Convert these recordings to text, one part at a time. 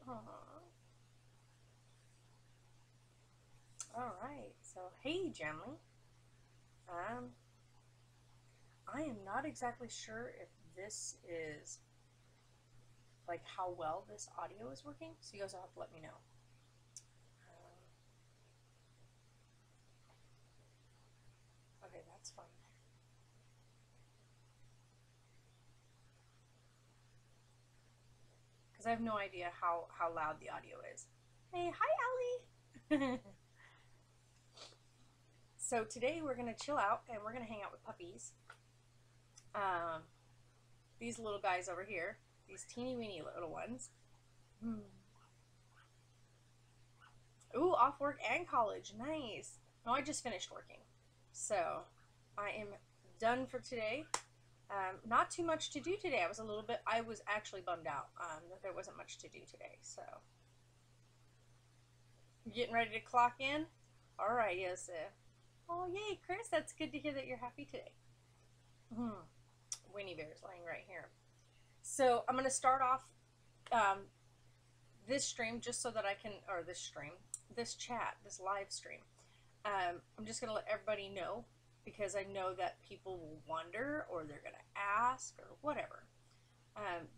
Aw. All right. So, hey, Gemly. Um, I am not exactly sure if this is like how well this audio is working, so you guys will have to let me know. Okay, that's fine. Because I have no idea how loud the audio is. Hey, hi, Ellie. So today we're gonna chill out and we're gonna hang out with puppies. Um, these little guys over here, these teeny weeny little ones. Hmm. Ooh, off work and college, nice. No, I just finished working, so I am done for today. Not too much to do today. I was actually bummed out that there wasn't much to do today. So, you getting ready to clock in? All right, yes. Oh, yay, Chris, that's good to hear that you're happy today. Hmm. Winnie Bear's laying right here. So, I'm going to start off um, this stream just so that I can, or this stream, this chat, this live stream. I'm just going to let everybody know because I know that people will wonder or they're going to ask or whatever.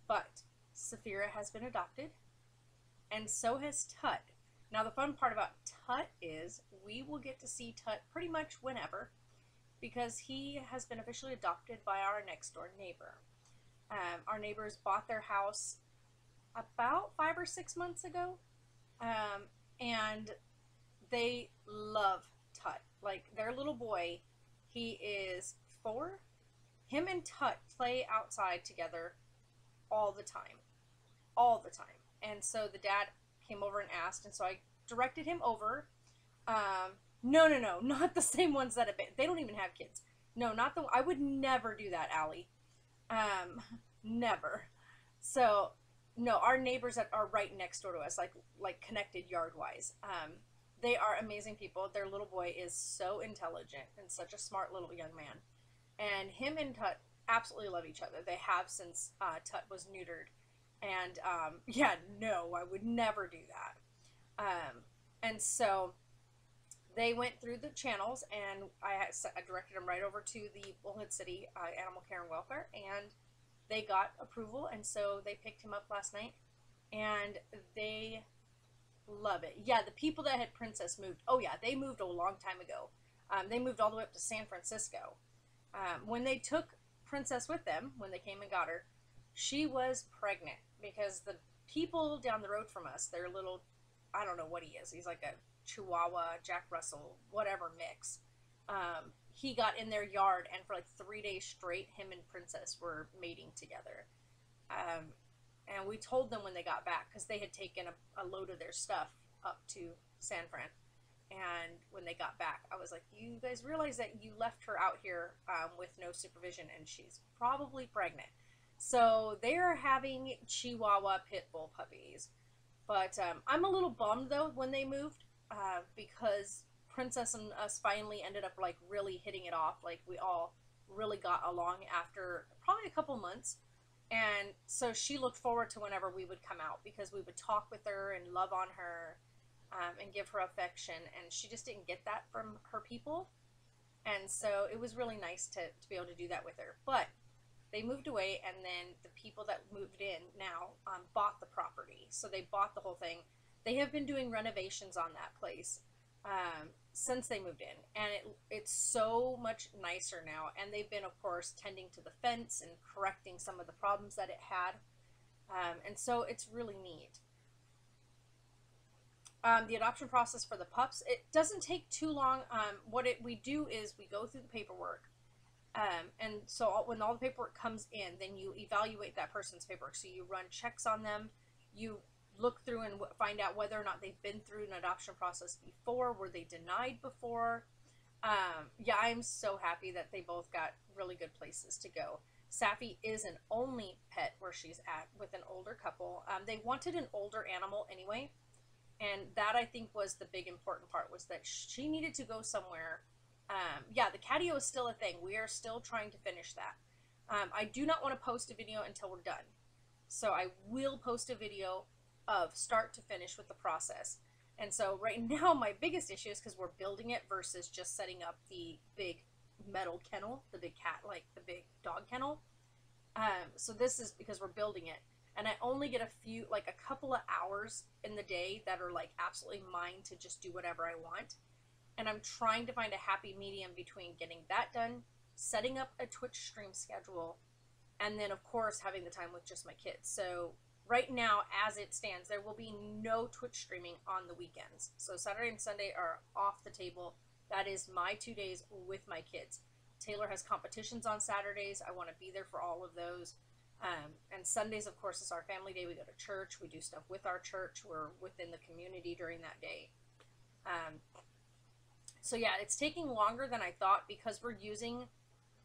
But Saphira has been adopted, and so has Tut. Now, the fun part about Tut is we will get to see Tut pretty much whenever because he has been officially adopted by our next door neighbor. Our neighbors bought their house about 5 or 6 months ago, and they love Tut. Like, their little boy, he is 4. Him and Tut play outside together all the time. All the time. And so the dad came over and asked, and so I directed him over. No, no, no, not the same ones that have been. They don't even have kids. No, not the. I would never do that, Allie. Never. So, no, our neighbors that are right next door to us, like connected yard wise. They are amazing people. Their little boy is so intelligent and such a smart little young man. And him and Tut absolutely love each other. They have since Tut was neutered. And yeah, no, I would never do that. And so they went through the channels, and I directed them right over to the Bullhead City Animal Care and Welfare, and they got approval, and so they picked him up last night, and they love it. Yeah, the people that had Princess moved. Oh yeah, they moved a long time ago. They moved all the way up to San Francisco. When they took Princess with them, when they came and got her, she was pregnant because the people down the road from us, their little, I don't know what he is. He's like a Chihuahua, Jack Russell, whatever mix. He got in their yard, and for like 3 days straight, him and Princess were mating together. And we told them when they got back because they had taken a load of their stuff up to San Fran. And when they got back, I was like, you guys realize that you left her out here with no supervision, and she's probably pregnant. So they are having Chihuahua pit bull puppies. But I'm a little bummed, though, when they moved because Princess and us finally ended up, like, really hitting it off. Like, we all really got along after probably a couple months. And so she looked forward to whenever we would come out because we would talk with her and love on her and give her affection. And she just didn't get that from her people. And so it was really nice to be able to do that with her. But they moved away, and then the people that moved in now bought the property. So they bought the whole thing. They have been doing renovations on that place since they moved in, and it's so much nicer now. And they've been, of course, tending to the fence and correcting some of the problems that it had. And so it's really neat. The adoption process for the pups, it doesn't take too long. We do is we go through the paperwork. And so when all the paperwork comes in, then you evaluate that person's paperwork. So you run checks on them. You look through and find out whether or not they've been through an adoption process before. Were they denied before? Yeah, I'm so happy that they both got really good places to go. Safi is an only pet where she's at with an older couple. They wanted an older animal anyway. And that, I think, was the big important part, was that she needed to go somewhere. Yeah, the catio is still a thing. We are still trying to finish that. I do not want to post a video until we're done. So I will post a video of start to finish with the process. And so right now my biggest issue is because we're building it versus just setting up the big metal kennel, the big cat, like the big dog kennel. So this is because we're building it. And I only get a few, like a couple of hours in the day that are like absolutely mine to just do whatever I want. And I'm trying to find a happy medium between getting that done, setting up a Twitch stream schedule, and then of course having the time with just my kids. So right now, as it stands, there will be no Twitch streaming on the weekends. So Saturday and Sunday are off the table. That is my 2 days with my kids. Taylor has competitions on Saturdays. I want to be there for all of those. And Sundays, of course, is our family day. We go to church. We do stuff with our church. We're within the community during that day. So yeah, it's taking longer than I thought because we're using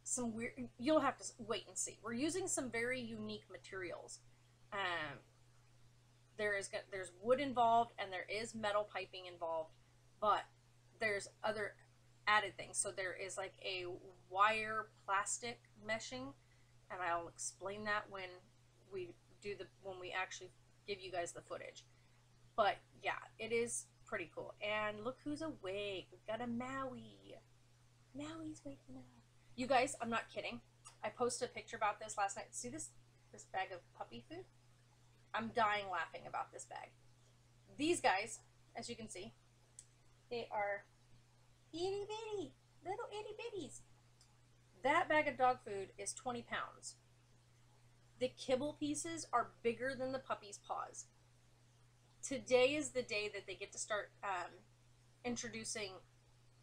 some weird, you'll have to wait and see. We're using some very unique materials. There's wood involved and there is metal piping involved, but there's other added things. So there is like a wire plastic meshing, and I'll explain that when we actually give you guys the footage. But yeah, it is pretty cool. And look who's awake. We've got a Maui. Maui's waking up. You guys, I'm not kidding. I posted a picture about this last night. See this bag of puppy food? I'm dying laughing about this bag. These guys, as you can see, they are itty bitty, little itty bitties. That bag of dog food is 20 pounds. The kibble pieces are bigger than the puppy's paws. Today is the day that they get to start introducing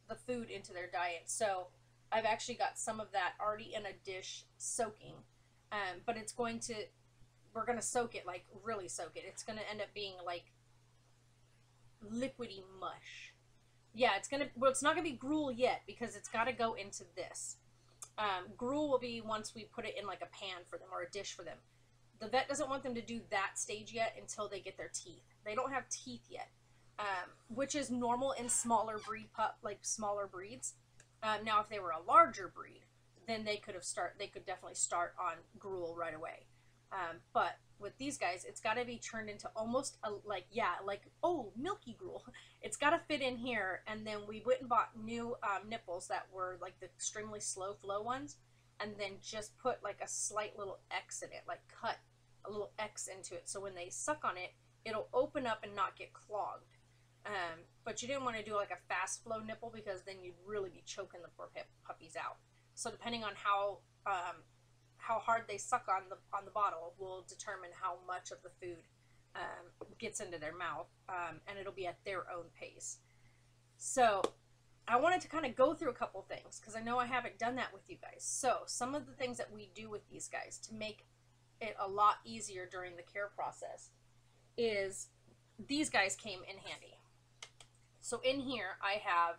the food into their diet. So I've actually got some of that already in a dish soaking, but we're going to soak it, like really soak it. It's going to end up being like liquidy mush. Yeah, it's not going to be gruel yet because it's got to go into this. Gruel will be once we put it in like a pan for them or a dish for them. The vet doesn't want them to do that stage yet until they get their teeth. They don't have teeth yet, which is normal in smaller smaller breeds. Now, if they were a larger breed, then they could definitely start on gruel right away. But with these guys, it's got to be turned into almost milky gruel. It's got to fit in here, and then we went and bought new nipples that were like the extremely slow flow ones, and then just put like a slight little X in it, like cut a little X into it, so when they suck on it, it'll open up and not get clogged. But you didn't want to do like a fast flow nipple because then you'd really be choking the poor puppies out. So depending on how hard they suck on the bottle will determine how much of the food gets into their mouth, and it'll be at their own pace. So I wanted to kind of go through a couple things because I know I haven't done that with you guys. So some of the things that we do with these guys to make it a lot easier during the care process is these guys came in handy. So in here I have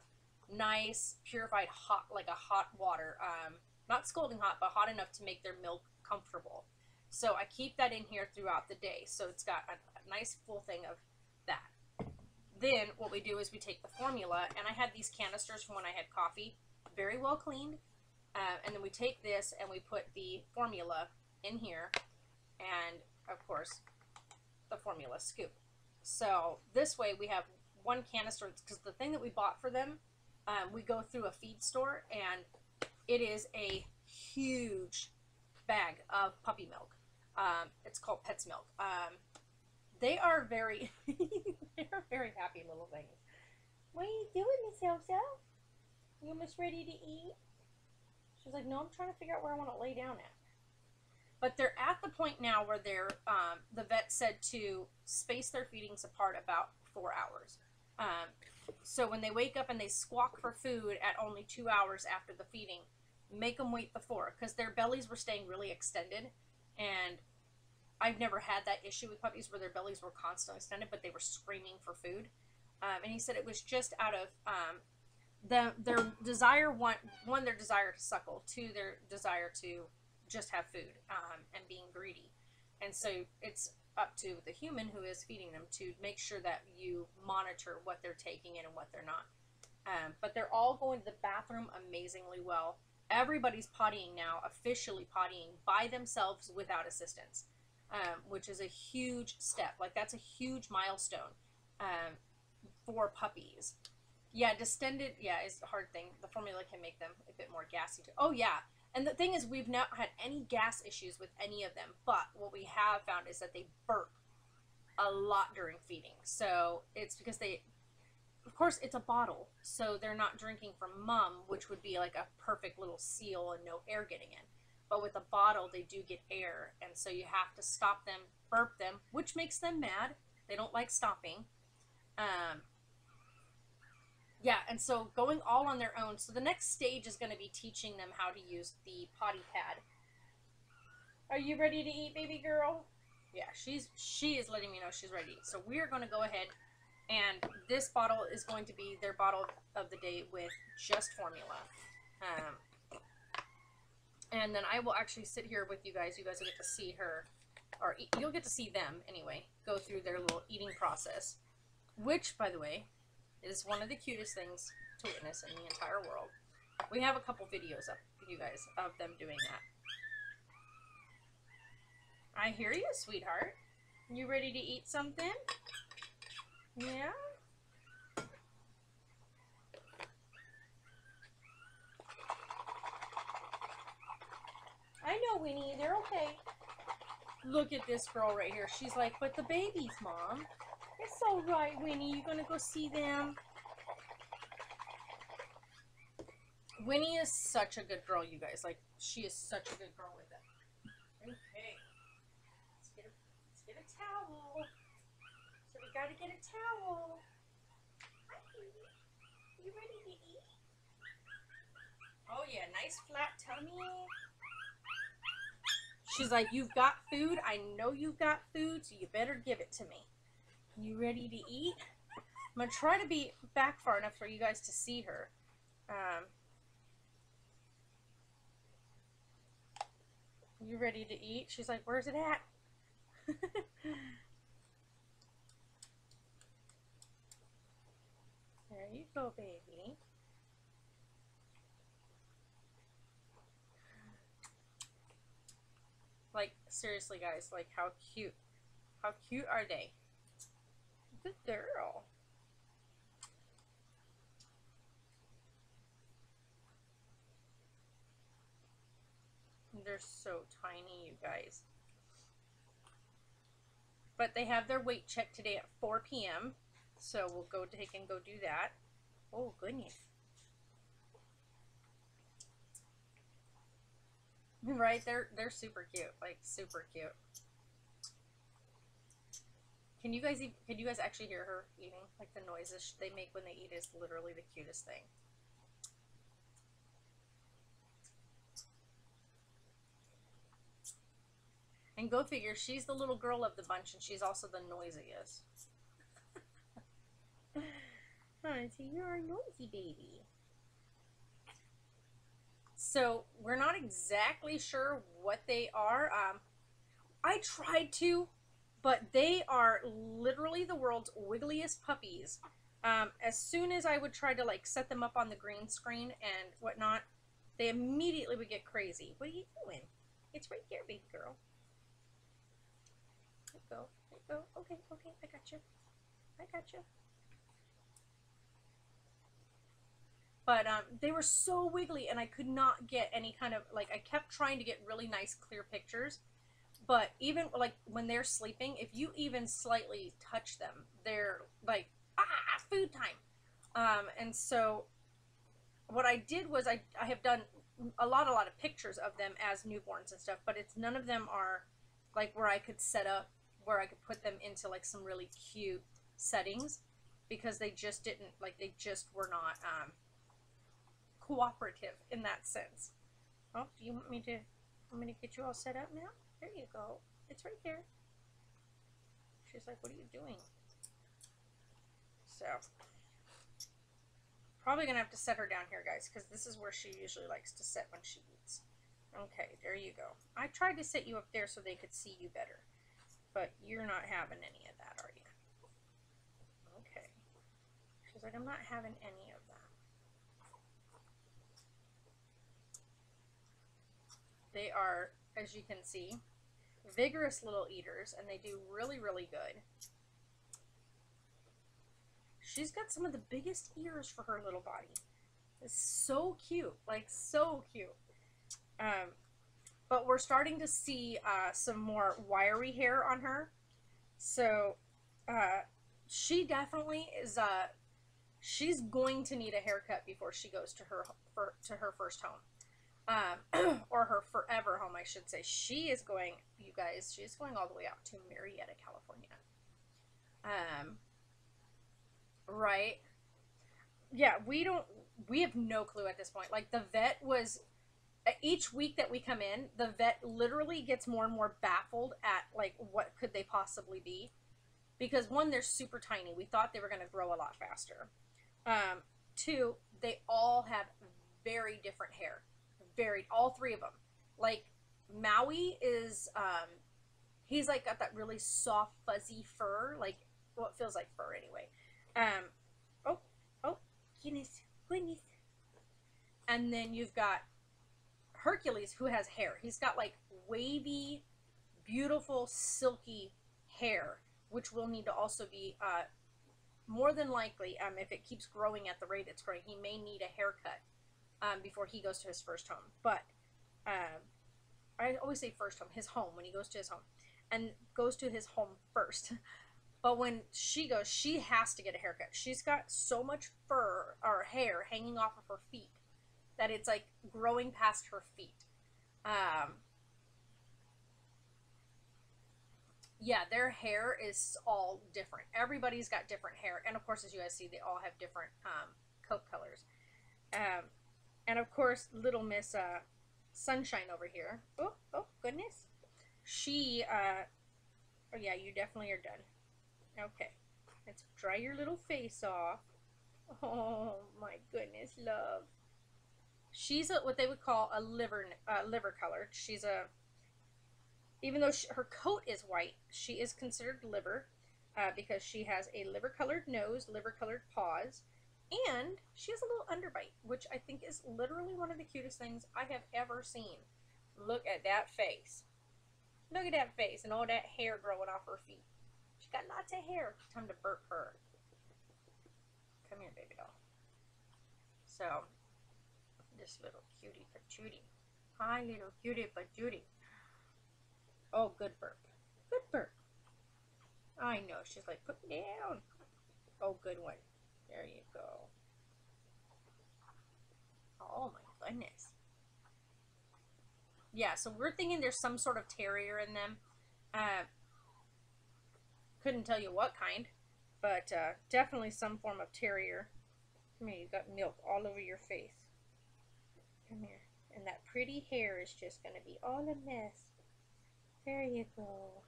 nice purified hot water, not scalding hot, but hot enough to make their milk comfortable. So I keep that in here throughout the day. So it's got a nice full thing of that. Then what we do is we take the formula, and I had these canisters from when I had coffee, very well cleaned. And then we take this and we put the formula in here, and of course the formula scoop. So this way we have one canister, because the thing that we bought for them, we go through a feed store, and it is a huge bag of puppy milk. It's called Pet's Milk. They are very, they're very happy little things. What are you doing, Miss Elsa? You almost ready to eat? She's like, no, I'm trying to figure out where I want to lay down at. But they're at the point now where they're, the vet said to space their feedings apart about 4 hours. So when they wake up and they squawk for food at only 2 hours after the feeding, make them wait the 4, because their bellies were staying really extended, and I've never had that issue with puppies where their bellies were constantly extended, but they were screaming for food. And he said it was just out of their desire, one, their desire to suckle, two, their desire to just have food, and being greedy. And so it's up to the human who is feeding them to make sure that you monitor what they're taking in and what they're not. But they're all going to the bathroom amazingly well. Everybody's pottying now, officially pottying by themselves without assistance. which is a huge step. Like, that's a huge milestone for puppies. Yeah, distended, yeah, is a hard thing. The formula can make them a bit more gassy too. Oh, yeah. And the thing is, we've not had any gas issues with any of them, but what we have found is that they burp a lot during feeding. So it's because they, of course, it's a bottle, so they're not drinking from mom, which would be like a perfect little seal and no air getting in. But with a bottle, they do get air, and so you have to stop them, burp them, which makes them mad. They don't like stopping. Yeah, and so going all on their own. So the next stage is going to be teaching them how to use the potty pad. Are you ready to eat, baby girl? Yeah, she is letting me know she's ready to eat. So we're going to go ahead, and this bottle is going to be their bottle of the day with just formula. And then I will actually sit here with you guys. You guys will get to see her, or you'll get to see them anyway, go through their little eating process, which, by the way, is one of the cutest things to witness in the entire world. We have a couple videos up for you guys of them doing that. I hear you, sweetheart. You ready to eat something? Yeah? I know, Winnie. They're okay. Look at this girl right here. She's like, but the babies, Mom. It's all right, Winnie. You gonna go see them? Winnie is such a good girl, you guys. Like, she is such a good girl with it. Okay. Let's get a towel. So we gotta get a towel. Hi, baby. You ready to eat? Oh yeah, nice flat tummy. She's like, you've got food. I know you've got food, so you better give it to me. You ready to eat? I'm going to try to be back far enough for you guys to see her. You ready to eat? She's like, where's it at? There you go, baby. Like, seriously, guys, like, how cute. How cute are they? Good girl. They're so tiny, you guys. But they have their weight check today at 4 p.m. So we'll go take and go do that. Oh, goodness. Right? They're super cute. Like, super cute. Can you guys actually hear her eating? Like, the noises they make when they eat is literally the cutest thing. And go figure, she's the little girl of the bunch, and she's also the noisiest. So you're a noisy baby. So we're not exactly sure what they are. I tried to, but they are literally the world's wiggliest puppies. As soon as I would try to like set them up on the green screen and whatnot, they immediately would get crazy. What are you doing? It's right here, baby girl. There you go. There you go. Okay, okay, I got you. I got you. But they were so wiggly, and I could not get any kind of, like, I kept trying to get really nice, clear pictures. But even, like, when they're sleeping, if you even slightly touch them, they're like, ah, food time. And so what I did was I have done a lot of pictures of them as newborns and stuff, but it's none of them are, like, where I could set up, where I could put them into, like, some really cute settings, because they just didn't, like, they just were not, cooperative in that sense. Oh, do you want me to get you all set up now? There you go. It's right there. She's like, what are you doing? So, probably gonna have to set her down here, guys, because this is where she usually likes to sit when she eats. Okay, there you go. I tried to set you up there so they could see you better, but you're not having any of that, are you? Okay. She's like, I'm not having any of that. They are, as you can see, vigorous little eaters, and they do really, really good. She's got some of the biggest ears for her little body. It's so cute, like so cute. But we're starting to see some more wiry hair on her. So she definitely is, she's going to need a haircut before she goes to her first home. Or her forever home, I should say. She is going, you guys, she's going all the way out to Marietta, California. Right? Yeah, we have no clue at this point. Like, the vet was, each week that we come in, the vet literally gets more and more baffled at, like, what could they possibly be. Because, one, they're super tiny. We thought they were going to grow a lot faster. Two, they all have very different hair. All three of them. Like, Maui is, he's, like, got that really soft, fuzzy fur. Like, well, it feels like fur anyway. Oh, goodness. And then you've got Hercules, who has hair. He's got, like, wavy, beautiful, silky hair, which will need to also be, more than likely, if it keeps growing at the rate it's growing, he may need a haircut before he goes to his first home. But I always say first home, his home, when he goes to his home. And goes to his home first. But when she goes, she has to get a haircut. She's got so much fur or hair hanging off of her feet that it's like growing past her feet. Yeah, their hair is all different. Everybody's got different hair. And of course, as you guys see, they all have different coat colors. And of course, little Miss Sunshine over here. Oh, goodness. She, oh yeah, you definitely are done. Okay, let's dry your little face off. Oh my goodness, love. She's what they would call a liver colored. She's even though her coat is white, she is considered liver because she has a liver colored nose, liver colored paws, and she has a little underbite, which I think is literally one of the cutest things I have ever seen. Look at that face. Look at that face and all that hair growing off her feet. She got lots of hair. Time to burp her. Come here, baby doll. So, this little cutie patootie. Hi, little cutie patootie. Oh, good burp. Good burp. I know. She's like, put me down. Oh, good one. There you go. Oh, my goodness. Yeah, so we're thinking there's some sort of terrier in them. Couldn't tell you what kind, but definitely some form of terrier. Come here, you got milk all over your face. Come here. And that pretty hair is just going to be all a mess. There you go.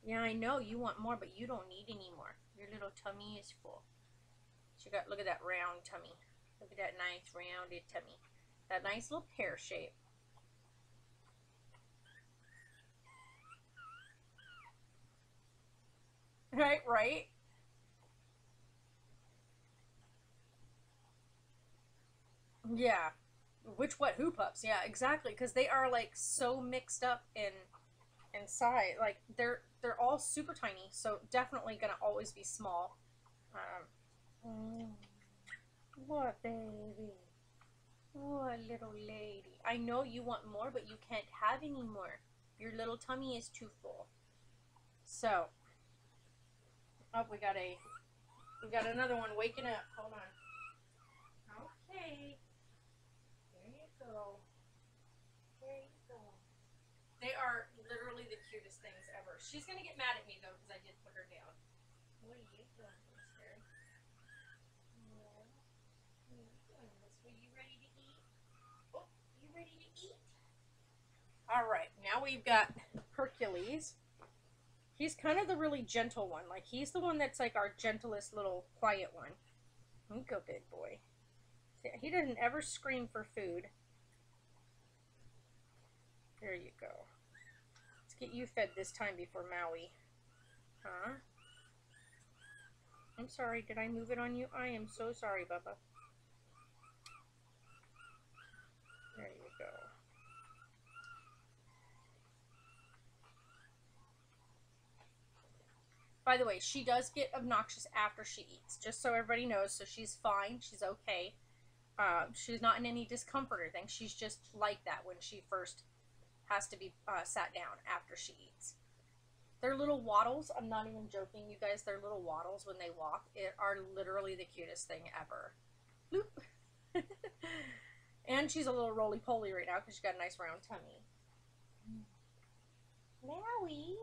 Yeah, I know you want more, but you don't need any more. Your little tummy is full. She got, look at that round tummy. Look at that nice rounded tummy. That nice little pear shape. Right? Yeah. Who pups? Yeah, exactly. Because they are like so mixed up in size. Like they're all super tiny, so definitely gonna always be small. What baby? What little lady? I know you want more, but you can't have any more. Your little tummy is too full. So. Oh, we got another one waking up. Hold on. Okay. There you go. There you go. They are literally the cutest things ever. She's gonna get mad at me though because I did put her down. What are you doing, mister? What are you doing, mister? You ready to eat? Oh, you ready to eat? All right. Now we've got Hercules. He's kind of the really gentle one. Like, he's the one that's like our gentlest little quiet one. You go, big boy. He doesn't ever scream for food. There you go. Let's get you fed this time before Maui. Huh? I'm sorry. Did I move it on you? I am so sorry, Bubba. There you go. By the way, she does get obnoxious after she eats, just so everybody knows. So she's fine. She's okay. She's not in any discomfort or anything. She's just like that when she first has to be sat down after she eats. Their little waddles, I'm not even joking, you guys, their little waddles when they walk are literally the cutest thing ever. Bloop. And she's a little roly-poly right now because she's got a nice round tummy. Maui.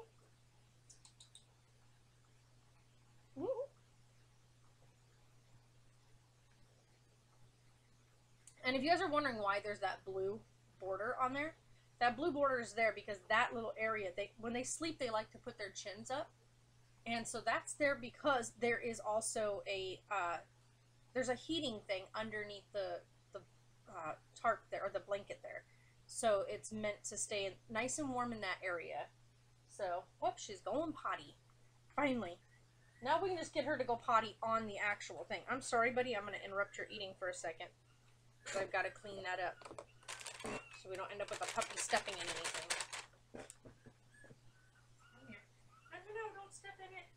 And if you guys are wondering why there's that blue border on there, that blue border is there because that little area, when they sleep, they like to put their chins up. And so that's there because there is also there's a heating thing underneath the tarp there, or the blanket there. So it's meant to stay nice and warm in that area. So, whoops, she's going potty. Finally. Now we can just get her to go potty on the actual thing. I'm sorry, buddy, I'm going to interrupt your eating for a second. So I've got to clean that up so we don't end up with a puppy stepping in anything. Come here. No, don't step in it.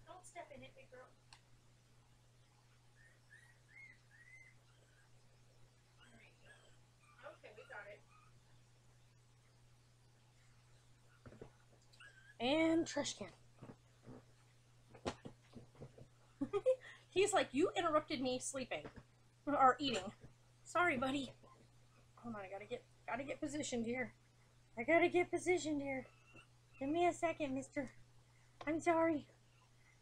Don't step in it, big girl. There you go. Okay, we got it. And trash can. He's like, you interrupted me sleeping. Or eating. Sorry, buddy. Hold on, I gotta get positioned here. I gotta get positioned here. Give me a second, mister. I'm sorry.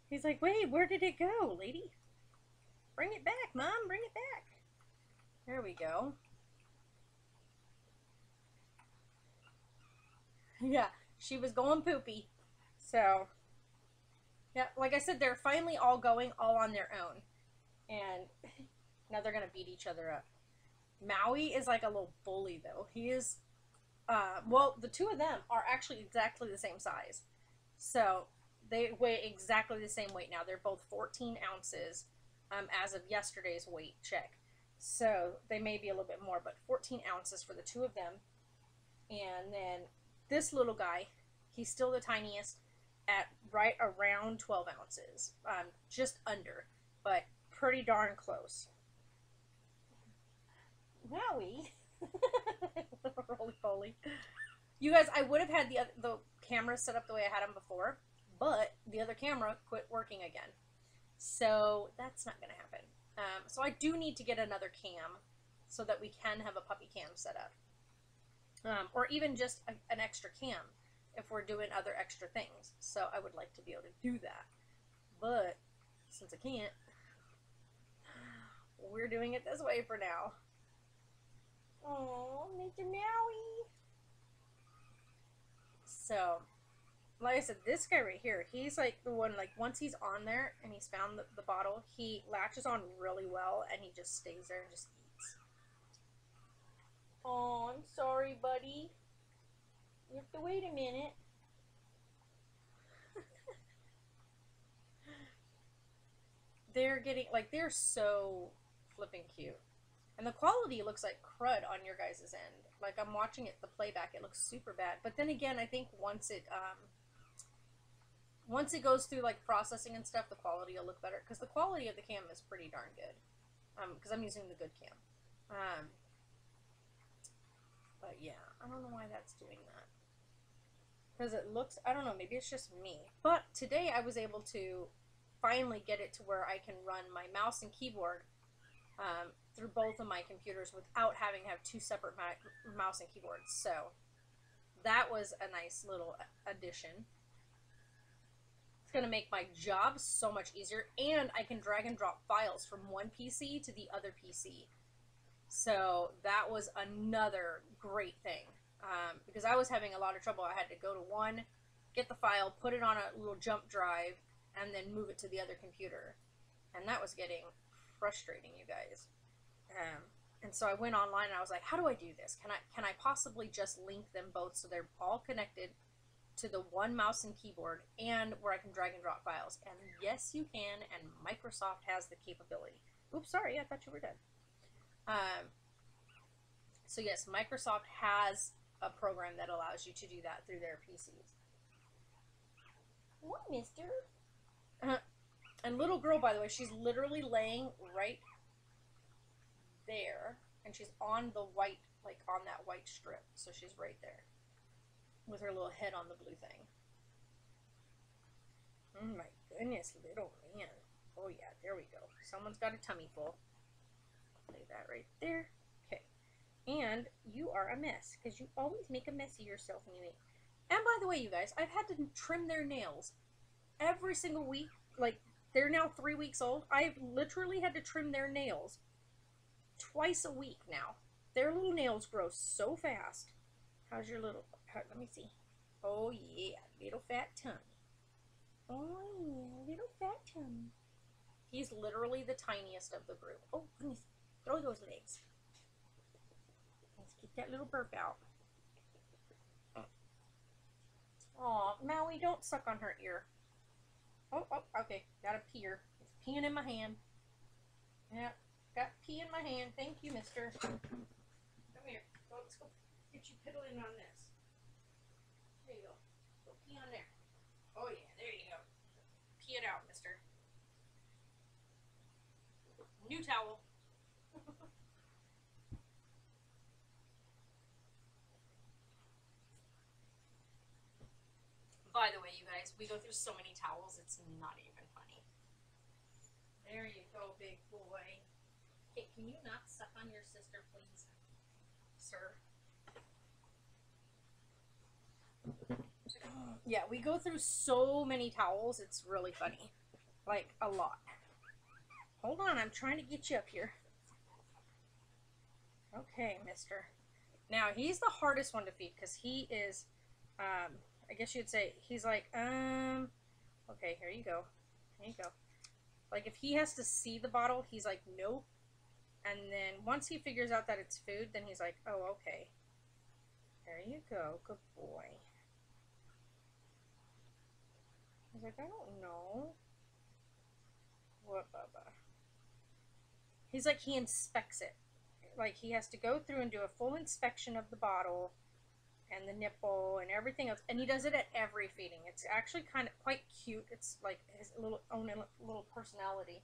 He's like, wait, where did it go, lady? Bring it back, Mom. Bring it back. There we go. Yeah, she was going poopy. So, yeah, like I said, they're finally all going all on their own. And now they're going to beat each other up. Maui is like a little bully, though. He is, well, the two of them are actually exactly the same size. So, they weigh exactly the same weight now. They're both 14 ounces as of yesterday's weight check. So, they may be a little bit more, but 14 ounces for the two of them. And then this little guy, he's still the tiniest at right around 12 ounces. Just under, but pretty darn close. Maui. Roly-poly. You guys, I would have had the camera set up the way I had them before, but the other camera quit working again. So that's not going to happen. So I do need to get another cam so that we can have a puppy cam set up. Or even just an extra cam if we're doing other extra things. So I would like to be able to do that. But since I can't, we're doing it this way for now. Oh, Mr. Maui. So, like I said, this guy right here, he's like the one, like once he's on there and he's found the bottle, he latches on really well and he just stays there and just eats. Oh, I'm sorry, buddy. You have to wait a minute. They're getting, like, they're so flipping cute. And the quality looks like crud on your guys' end. Like, I'm watching it, the playback, it looks super bad. But then again, I think once it goes through, like, processing and stuff, the quality will look better. Because the quality of the cam is pretty darn good. Because I'm using the good cam. But yeah, I don't know why that's doing that. Because it looks, I don't know, maybe it's just me. But today I was able to finally get it to where I can run my mouse and keyboard through both of my computers without having to have two separate mouse and keyboards. So that was a nice little addition. It's going to make my job so much easier, and I can drag and drop files from one PC to the other PC. So that was another great thing, because I was having a lot of trouble. I had to go to one, get the file, put it on a little jump drive, and then move it to the other computer. And that was getting frustrating, you guys. And so I went online and I was like, how do I do this? Can I possibly just link them both so they're all connected to the one mouse and keyboard, and where I can drag and drop files? And yes, you can, and Microsoft has the capability. Oops, sorry, I thought you were dead. So yes, Microsoft has a program that allows you to do that through their PCs. What, mister? And little girl, by the way, she's literally laying right there. And she's on the white, like on that white strip. So she's right there. With her little head on the blue thing. Oh my goodness, little man. Oh yeah, there we go. Someone's got a tummy full. Lay that right there. Okay. And you are a mess, because you always make a mess of yourself when you eat. And by the way, you guys, I've had to trim their nails every single week. Like, they're now 3 weeks old. I've literally had to trim their nails twice a week now. Their little nails grow so fast. How's your little... let me see. Oh, yeah. Little fat tummy. Oh, yeah. Little fat tummy. He's literally the tiniest of the group. Oh, goodness. Throw those legs. Let's get that little burp out. Aw, Maui, don't suck on her ear. Oh, okay. Got a peer. It's peeing in my hand. Yeah, got pee in my hand. Thank you, mister. Come here. Let's go get you piddling on this. There you go. Go pee on there. Oh, yeah, there you go. Pee it out, mister. New towel. By the way, you guys, we go through so many towels, it's not even funny. There you go, big boy. Okay, can you not suck on your sister, please? Sir. Yeah, we go through so many towels, it's really funny. Like, a lot. Hold on, I'm trying to get you up here. Okay, mister. Now, he's the hardest one to feed, because he is, I guess you'd say, he's like, okay, here you go. Here you go. Like, if he has to see the bottle, he's like, nope. And then once he figures out that it's food, then he's like, oh, okay. There you go. Good boy. He's like, I don't know. What, Bubba? He's like, he inspects it. Like, he has to go through and do a full inspection of the bottle and the nipple and everything else. And he does it at every feeding. It's actually kind of quite cute. It's like his own little personality.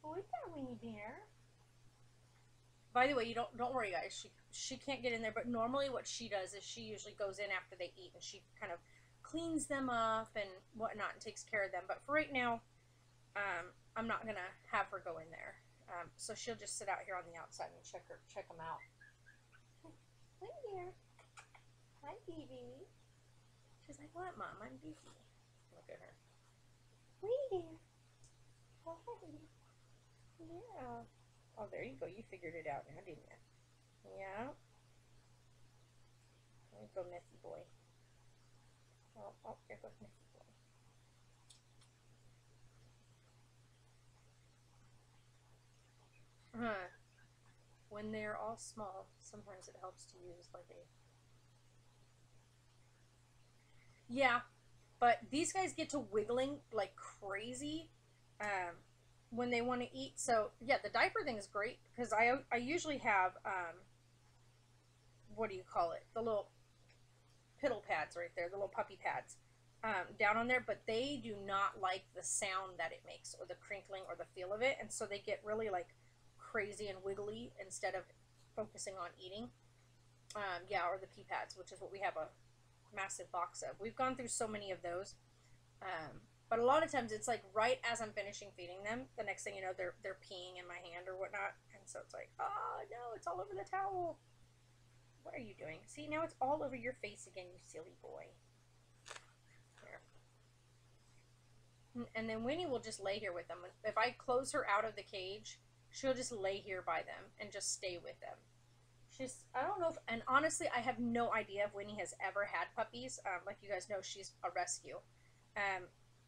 Oh, is that Winnie Bear? By the way, you don't worry, guys. She can't get in there, but normally what she does is she usually goes in after they eat and she kind of cleans them up and whatnot and takes care of them. But for right now, I'm not gonna have her go in there. So she'll just sit out here on the outside and check them out. Hi there. Hi, baby. She's like, what, Mom? I'm busy. Look at her. Wait there. Oh, hi. Yeah. Oh, there you go. You figured it out now, didn't you? Yeah. There you go, messy boy. Oh, there goes messy boy. When they're all small, sometimes it helps to use like a... Yeah, but these guys get to wiggling like crazy when they want to eat. So, yeah, the diaper thing is great because I usually have, what do you call it? The little piddle pads right there, the little puppy pads down on there, but they do not like the sound that it makes or the crinkling or the feel of it, and so they get really like crazy and wiggly instead of focusing on eating. Yeah, or the pee pads, which is what we have a massive box of. We've gone through so many of those, but a lot of times it's like right as I'm finishing feeding them, the next thing you know, they're peeing in my hand or whatnot, and so it's like, oh no, it's all over the towel. What are you doing? See, now it's all over your face again, you silly boy. There. And then Winnie will just lay here with them. If I close her out of the cage, she'll just lay here by them and just stay with them. I don't know if, and honestly, I have no idea if Winnie has ever had puppies. Like you guys know, she's a rescue.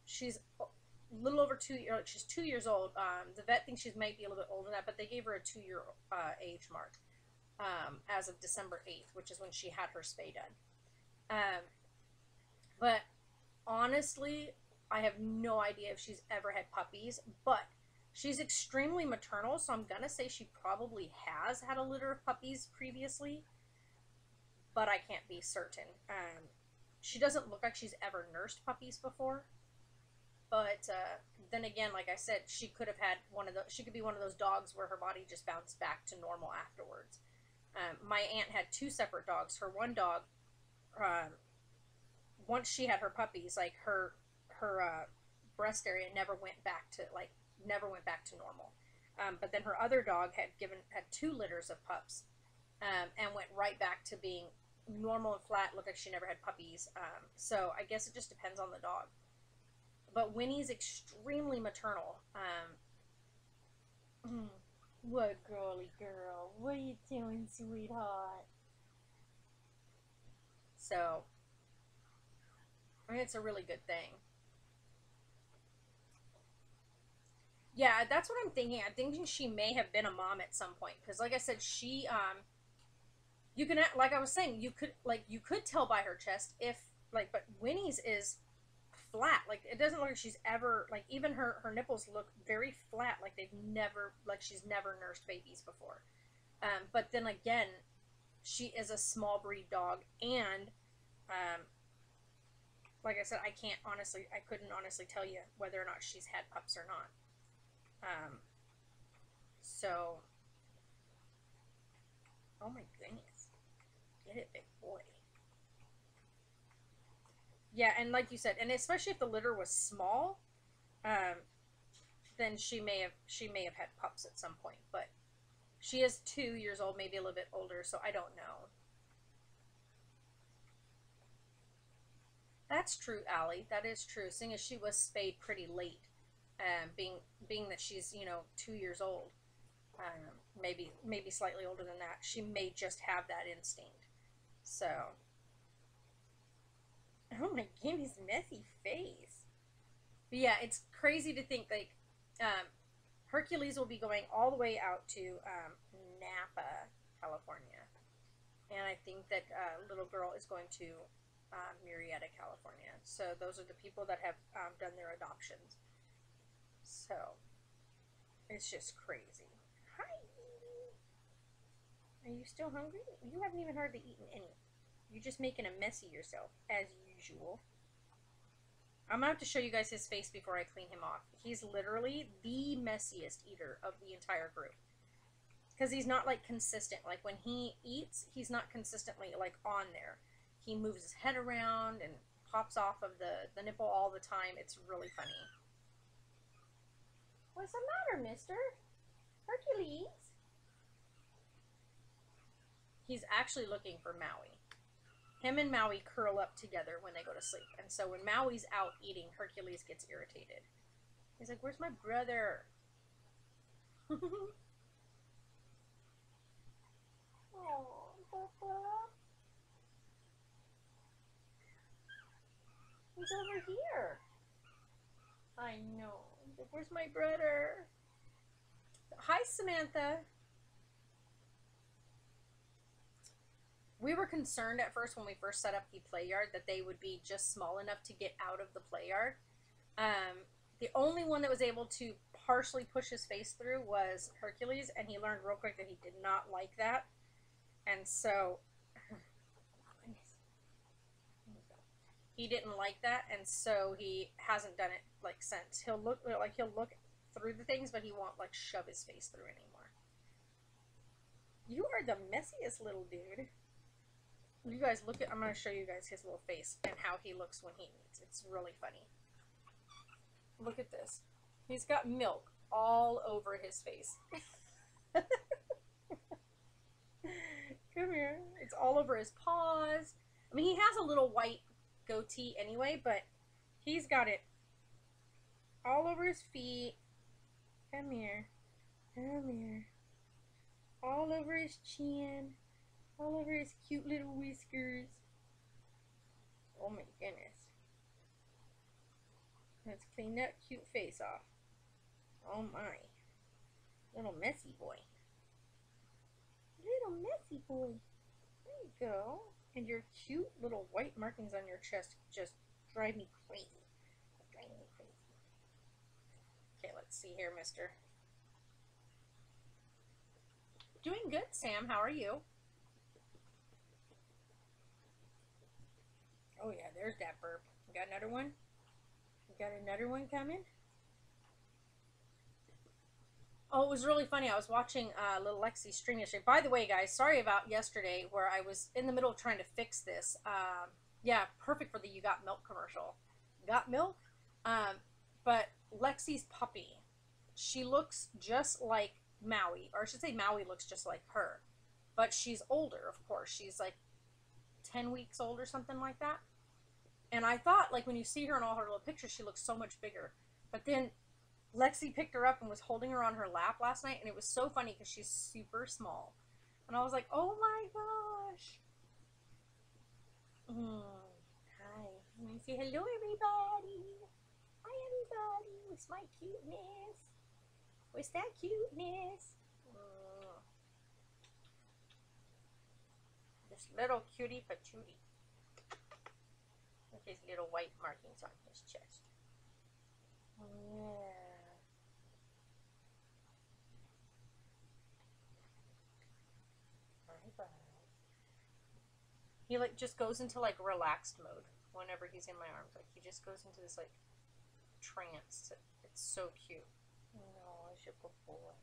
She's a little over 2 years, she's 2 years old. The vet thinks she might be a little bit older than that, but they gave her a 2-year age mark as of December 8th, which is when she had her spay done. But honestly, I have no idea if she's ever had puppies, but she's extremely maternal, so I'm going to say she probably has had a litter of puppies previously, but I can't be certain. She doesn't look like she's ever nursed puppies before, But then again, like I said, she could have had one of those. She could be one of those dogs where her body just bounced back to normal afterwards. My aunt had two separate dogs. Her one dog, um, once she had her puppies, like her breast area never went back to normal. But then her other dog had two litters of pups, and went right back to being normal and flat. Looked like she never had puppies. So I guess it just depends on the dog. But Winnie's extremely maternal. What girly girl? What are you doing, sweetheart? So, I mean, it's a really good thing. Yeah, that's what I'm thinking. I'm thinking she may have been a mom at some point because, like I said, you can, like I was saying, you could tell by her chest if but Winnie's is flat. Like it doesn't look like she's ever even her nipples look very flat. Like she's never nursed babies before. But then again, she is a small breed dog, and um, like I said, I couldn't honestly tell you whether or not she's had pups or not. Um, so, oh my goodness, get it, big boy. Yeah, and like you said, and especially if the litter was small, um, then she may have had pups at some point. But she is 2 years old, maybe a little bit older, so I don't know. That's true, Allie. That is true. Seeing as she was spayed pretty late, being that she's 2 years old, maybe slightly older than that, she may just have that instinct. So, oh my goodness, messy face. But yeah, it's crazy to think Hercules will be going all the way out to Napa, California, and I think that little girl is going to Murrieta, California. So those are the people that have done their adoptions. So it's just crazy. Hi, are you still hungry? You haven't even hardly eaten any. You're just making a mess of yourself, as usual. I'm gonna have to show you guys his face before I clean him off. He's literally the messiest eater of the entire group. Because he's not consistent. Like when he eats, he's not consistently on there. He moves his head around and pops off of the nipple all the time. It's really funny. What's the matter, mister? Hercules? He's actually looking for Maui. Him and Maui curl up together when they go to sleep. And so when Maui's out eating, Hercules gets irritated. He's like, where's my brother? Oh, Papa. He's over here. I know. Where's my brother? Hi, Samantha. We were concerned at first when we first set up the play yard that they would be just small enough to get out of the play yard. The only one that was able to partially push his face through was Hercules, and he learned real quick that he did not like that. And so he didn't like that, and so he hasn't done it since. He'll look through the things, but he won't shove his face through anymore. You are the messiest little dude. You guys look at, I'm going to show you guys his little face and how he looks when he eats. It's really funny. Look at this. He's got milk all over his face. Come here. It's all over his paws. I mean, he has a little white goatee anyway, but he's got it all over his feet. Come here. Come here. All over his chin. All over his cute little whiskers. Oh my goodness. Let's clean that cute face off. Oh my. Little messy boy. Little messy boy. There you go. And your cute little white markings on your chest just drive me crazy. Drive me crazy. Okay, let's see here, mister. Doing good, Sam. How are you? Oh yeah, there's that burp. Got another one? got another one coming. Oh, it was really funny. I was watching little Lexi stream yesterday. By the way, guys, sorry about yesterday where I was in the middle of trying to fix this. Yeah, perfect for the You Got Milk commercial. Got milk? But Lexi's puppy, she looks just like Maui, or I should say Maui looks just like her. But she's older, of course. She's like 10 weeks old or something like that. And I thought, like, when you see her in all her little pictures, she looks so much bigger. But then Lexi picked her up and was holding her on her lap last night, and it was so funny because she's super small. And I was like, oh my gosh. Hi. Let me say hello, everybody. Hi, everybody. What's my cuteness? What's that cuteness? This little cutie patootie. With his little white markings on his chest. Yeah. Bye. He like just goes into like relaxed mode whenever he's in my arms. Like he just goes into this like trance. It's so cute. No, it's your good boy.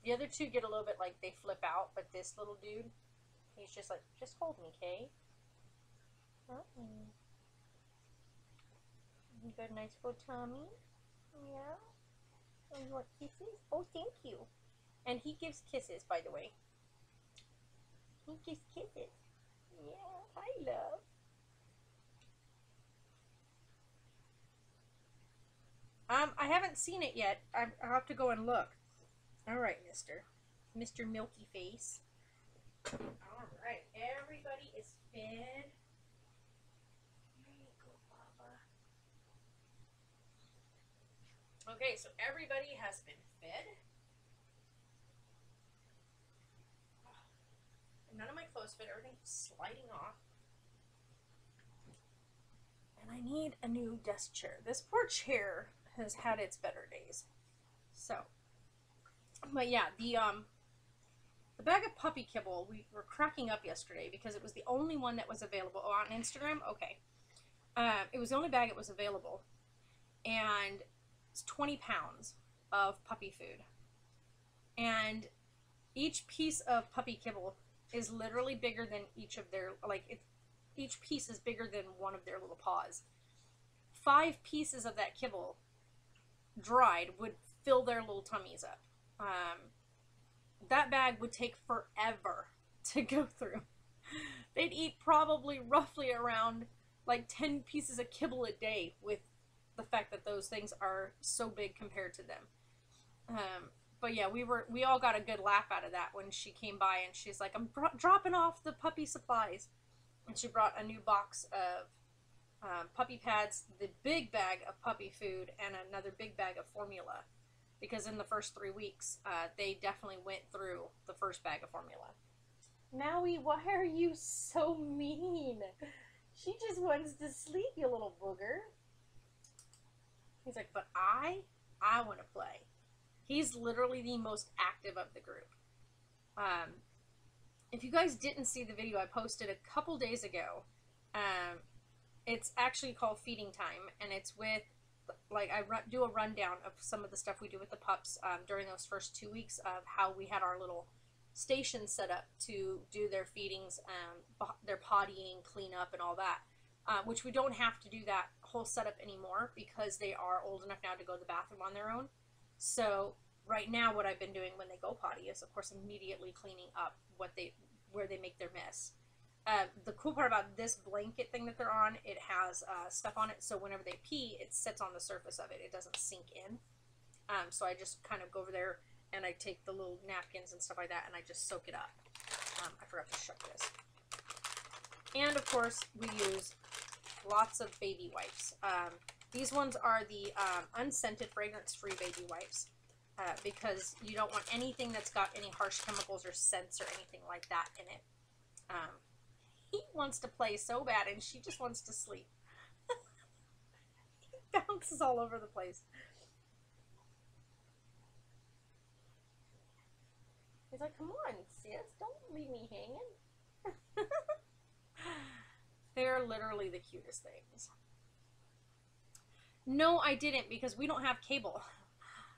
The other two get a little bit like they flip out, but this little dude, he's just like, just hold me, Kay. You got a nice full tummy? Yeah? Oh, you want kisses? Oh, thank you. And he gives kisses, by the way. He gives kisses. Yeah, hi, love. I haven't seen it yet. I'll have to go and look. Alright, Mr. Milky Face. Alright, everybody is fed. There you go, Baba. Okay, so everybody has been fed. None of my clothes fit. Everything's sliding off. And I need a new desk chair. This poor chair has had its better days. So, but yeah, the bag of puppy kibble, we were cracking up yesterday because it was the only one that was available. Oh, on Instagram? Okay. It was the only bag that was available. And it's 20 pounds of puppy food. And each piece of puppy kibble is literally bigger than each of their, like, each piece is bigger than one of their little paws. 5 pieces of that kibble, dried, would fill their little tummies up. That bag would take forever to go through. They'd eat probably roughly around like 10 pieces of kibble a day, with the fact that those things are so big compared to them. But yeah, we all got a good laugh out of that when she came by and she's like, I'm dropping off the puppy supplies. And she brought a new box of puppy pads, the big bag of puppy food, and another big bag of formula. Because in the first 3 weeks, they definitely went through the first bag of formula. Maui, why are you so mean? She just wants to sleep, you little booger. He's like, but I want to play. He's literally the most active of the group. If you guys didn't see the video I posted a couple days ago, it's actually called Feeding Time, and it's with, like, I do a rundown of some of the stuff we do with the pups during those first 2 weeks of how we had our little station set up to do their feedings, their pottying, cleanup, and all that. Which we don't have to do that whole setup anymore because they are old enough now to go to the bathroom on their own. So right now what I've been doing when they go potty is, of course, immediately cleaning up where they make their mess. The cool part about this blanket thing that they're on, it has stuff on it, so whenever they pee, it sits on the surface of it. It doesn't sink in. So I just kind of go over there and I take the little napkins and stuff like that and I just soak it up. I forgot to shut this. And of course, we use lots of baby wipes. These ones are the unscented, fragrance-free baby wipes because you don't want anything that's got any harsh chemicals or scents or anything like that in it. He wants to play so bad, and she just wants to sleep. He bounces all over the place. He's like, come on, sis, don't leave me hanging. They're literally the cutest things. No, I didn't, because we don't have cable.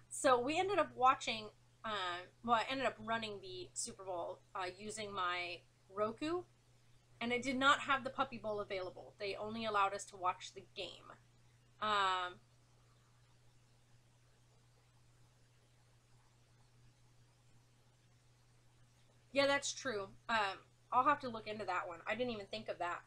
So we ended up watching, well, I ended up running the Super Bowl using my Roku, and it did not have the Puppy Bowl available. They only allowed us to watch the game. Yeah, that's true. I'll have to look into that one. I didn't even think of that.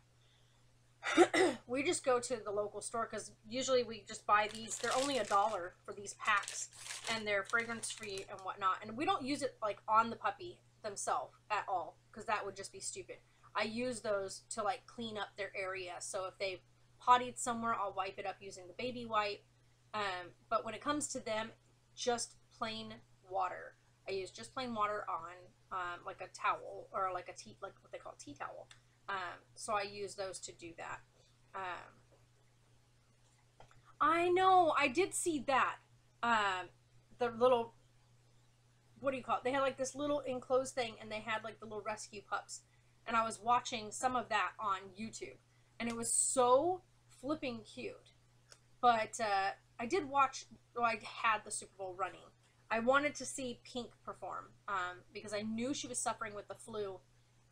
We just go to the local store because usually we just buy these. They're only $1 for these packs, and they're fragrance free and whatnot. And we don't use it like on the puppy themselves at all, because that would just be stupid. I use those to like clean up their area. So if they pottied somewhere, I'll wipe it up using the baby wipe. But when it comes to them, just plain water. I use just plain water on like a towel, or like a tea, like what they call tea towel. So I use those to do that. I know, I did see that. The little, what do you call it? They had like this little enclosed thing, and they had like the little rescue pups. And I was watching some of that on YouTube, and it was so flipping cute. But I did watch, well, I had the Super Bowl running. I wanted to see Pink perform because I knew she was suffering with the flu,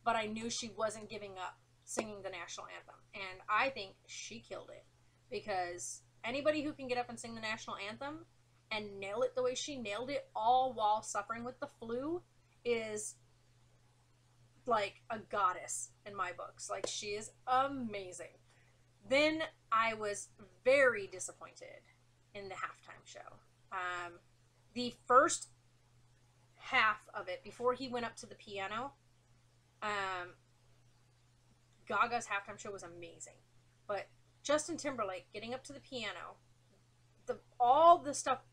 but I knew she wasn't giving up singing the national anthem. And I think she killed it, because anybody who can get up and sing the national anthem and nail it the way she nailed it, all while suffering with the flu, is like a goddess in my books. Like, she is amazing. Then I was very disappointed in the halftime show. The first half of it, before he went up to the piano, Gaga's halftime show was amazing. But Justin Timberlake getting up to the piano, all the stuff,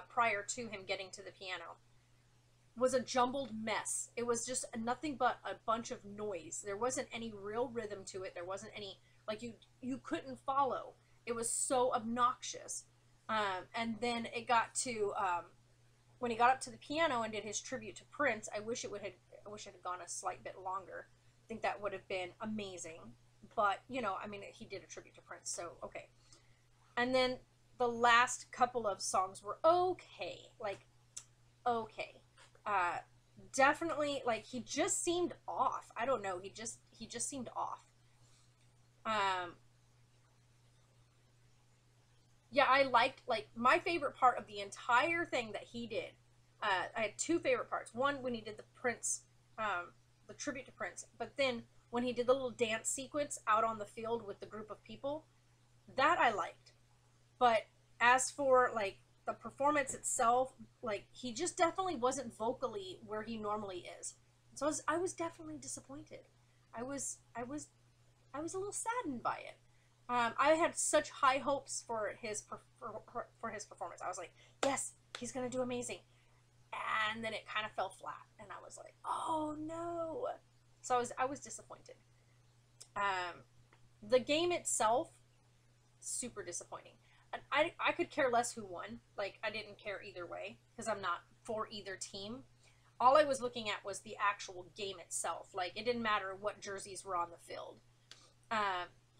prior to him getting to the piano, was a jumbled mess. It was just nothing but a bunch of noise. There wasn't any real rhythm to it. There wasn't any, like, you couldn't follow. It was so obnoxious. And then it got to, when he got up to the piano and did his tribute to Prince, I wish it had gone a slight bit longer. I think that would have been amazing. But, I mean, he did a tribute to Prince, so okay. And then the last couple of songs were okay. Like, okay. Definitely, like, he just seemed off. I don't know, he just seemed off. Yeah, I liked, like, my favorite part of the entire thing that he did, I had two favorite parts. One, when he did the Prince, the tribute to Prince, but then when he did the little dance sequence out on the field with the group of people, that I liked. But as for, like, the performance itself, like, he just definitely wasn't vocally where he normally is. So I was definitely disappointed. I was a little saddened by it. I had such high hopes for his performance. I was like, yes, he's gonna do amazing. And then it kind of fell flat, and I was like, oh no. So I was disappointed. The game itself, super disappointing. I could care less who won. Like, I didn't care either way, because I'm not for either team. All I was looking at was the actual game itself. Like, it didn't matter what jerseys were on the field.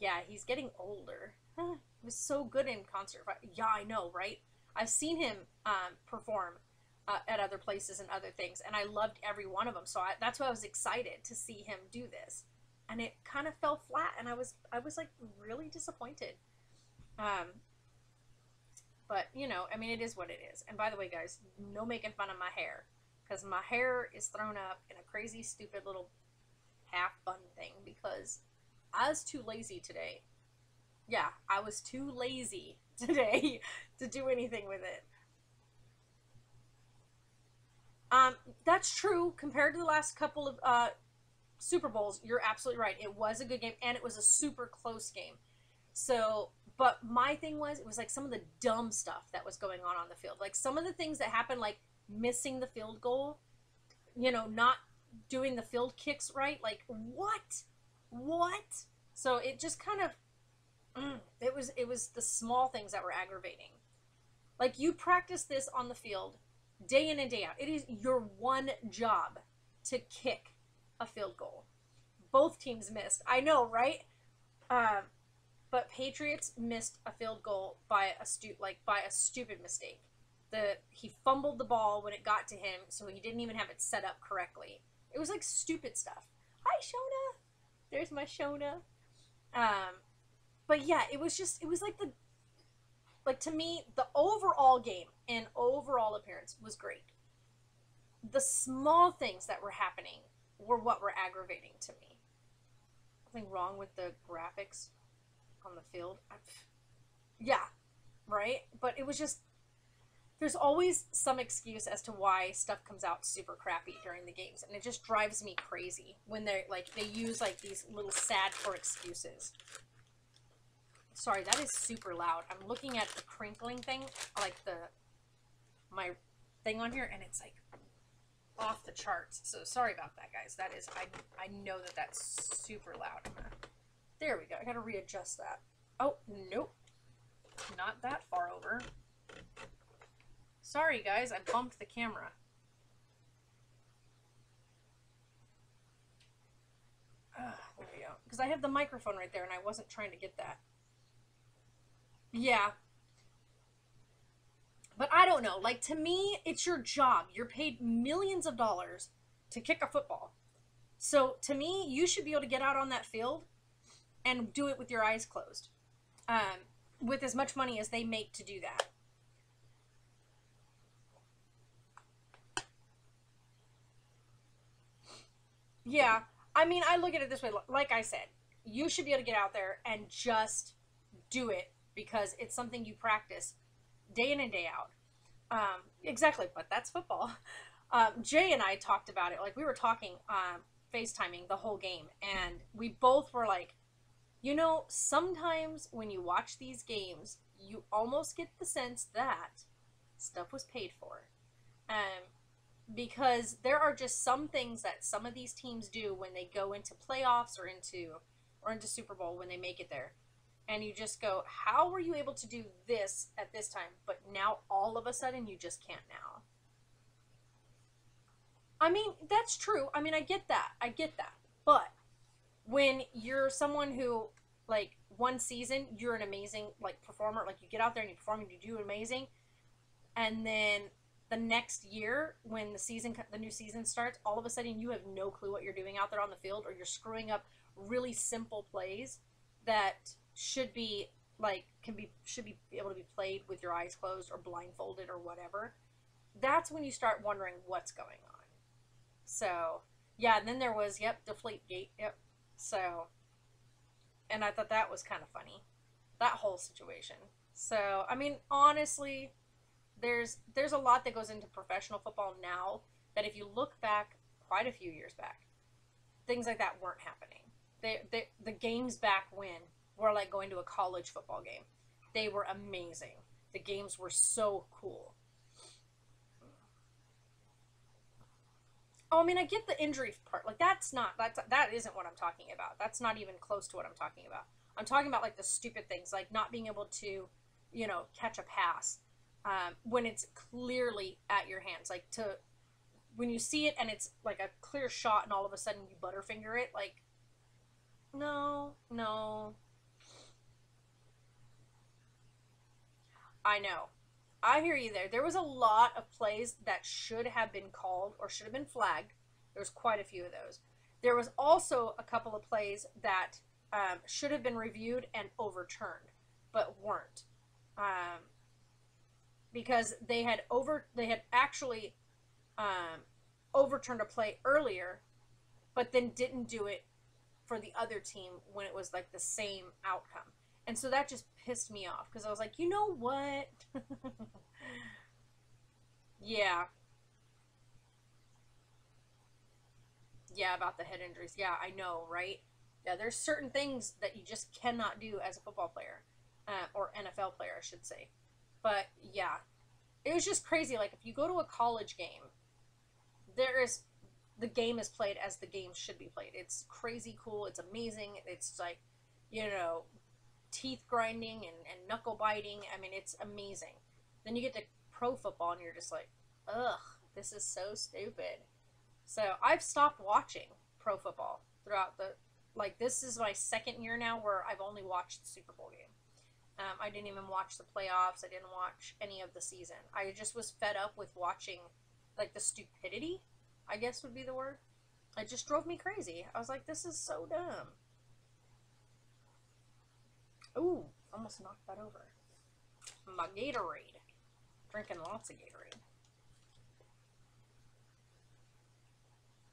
Yeah, he's getting older. He was so good in concert. Yeah, I know, right? I've seen him perform at other places and other things, and I loved every one of them. So that's why I was excited to see him do this. And it kind of fell flat, and I was like really disappointed. But, I mean, it is what it is. And by the way, guys, no making fun of my hair, because my hair is thrown up in a crazy, stupid little half bun thing, because I was too lazy today. Yeah, I was too lazy today to do anything with it. That's true. Compared to the last couple of Super Bowls, you're absolutely right. It was a good game, and it was a super close game. So, but my thing was, it was like some of the dumb stuff that was going on the field. Like, some of the things that happened, like missing the field goal, not doing the field kicks right. Like, what? So it just kind of, it was the small things that were aggravating. Like, you practice this on the field day in and day out. It is your one job to kick a field goal. Both teams missed. I know, right? Um, but Patriots missed a field goal by by a stupid mistake. He fumbled the ball when it got to him, so he didn't even have it set up correctly. It was like stupid stuff. Hi, Shona. There's my Shona. But yeah, it was like to me, the overall game and overall appearance was great. The small things that were happening were what were aggravating to me. Nothing wrong with the graphics on the field. Yeah, right? But it was just, there's always some excuse as to why stuff comes out super crappy during the games, and it just drives me crazy when they use like these little sad for excuses. Sorry, that is super loud. I'm looking at the crinkling thing, like my thing on here, and it's like off the charts. So sorry about that, guys. That is, I know that that's super loud. There we go. I gotta readjust that. Oh, nope. Not that far over. Sorry, guys. I bumped the camera. There we go. Because I have the microphone right there, and I wasn't trying to get that. Yeah. But I don't know. Like, to me, it's your job. You're paid millions of dollars to kick a football. So, to me, you should be able to get out on that field and do it with your eyes closed. With as much money as they make to do that. Yeah. I mean, I look at it this way. Like I said, you should be able to get out there and just do it because it's something you practice day in and day out. Exactly, but that's football. Jay and I talked about it. Like, we were talking, FaceTiming the whole game, and we both were like, you know, sometimes when you watch these games, you almost get the sense that stuff was paid for. Because there are just some things that some of these teams do when they go into playoffs or into Super Bowl when they make it there. And you just go, how were you able to do this at this time, but now all of a sudden you just can't now? I mean, that's true. I mean, I get that. But when you're someone who, like, one season, you're an amazing, like, performer. Like, you get out there and you perform and you do amazing. And then the next year, when the new season starts, all of a sudden you have no clue what you're doing out there on the field, or you're screwing up really simple plays that should be able to be played with your eyes closed or blindfolded or whatever. That's when you start wondering what's going on. So, yeah, and then there was, Deflate Gate, so, and I thought that was kind of funny, that whole situation. So, I mean, honestly, there's a lot that goes into professional football now that if you look back quite a few years back, things like that weren't happening. The games back when were like going to a college football game. They were amazing. The games were so cool. Oh, I mean, I get the injury part. Like, that isn't what I'm talking about. That's not even close to what I'm talking about. I'm talking about, like, the stupid things, like not being able to, catch a pass when it's clearly at your hands. Like, when you see it and it's, like, a clear shot and all of a sudden you butterfinger it, like, no. I know. I hear you there. There was a lot of plays that should have been called or should have been flagged. There was quite a few of those. There was also a couple of plays that should have been reviewed and overturned, but weren't, because they had actually overturned a play earlier, but then didn't do it for the other team when it was like the same outcome. And so that just pissed me off because I was like, you know what? Yeah. Yeah, about the head injuries. Yeah, I know, right? Yeah, there's certain things that you just cannot do as a football player, or NFL player, I should say. But yeah, it was just crazy. Like, if you go to a college game, the game is played as the game should be played. It's crazy cool. It's amazing. It's like, teeth grinding and knuckle biting. I mean, it's amazing. Then you get to pro football and you're just like, ugh, this is so stupid. So I've stopped watching pro football throughout Like, this is my second year now where I've only watched the Super Bowl game. I didn't even watch the playoffs. I didn't watch any of the season. I just was fed up with watching, like, the stupidity, I guess would be the word. It just drove me crazy. I was like, this is so dumb. Ooh, almost knocked that over. My Gatorade. Drinking lots of Gatorade.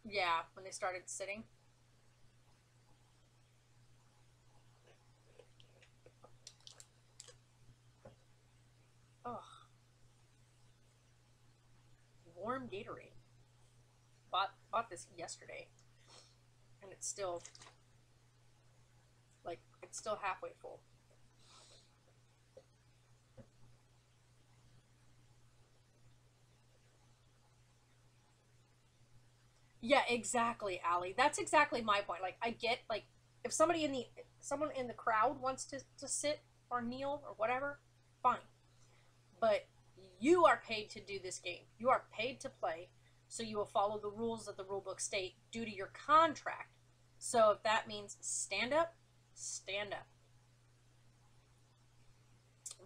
Yeah, when they started sitting. Ugh. Warm Gatorade. Bought this yesterday. And it's still, like, it's still halfway full. Yeah, exactly, Allie. That's exactly my point. Like, I get, like, if someone in the crowd wants to sit or kneel or whatever, fine. But you are paid to do this game. You are paid to play, so you will follow the rules that the rulebook state due to your contract. So if that means stand up, stand up.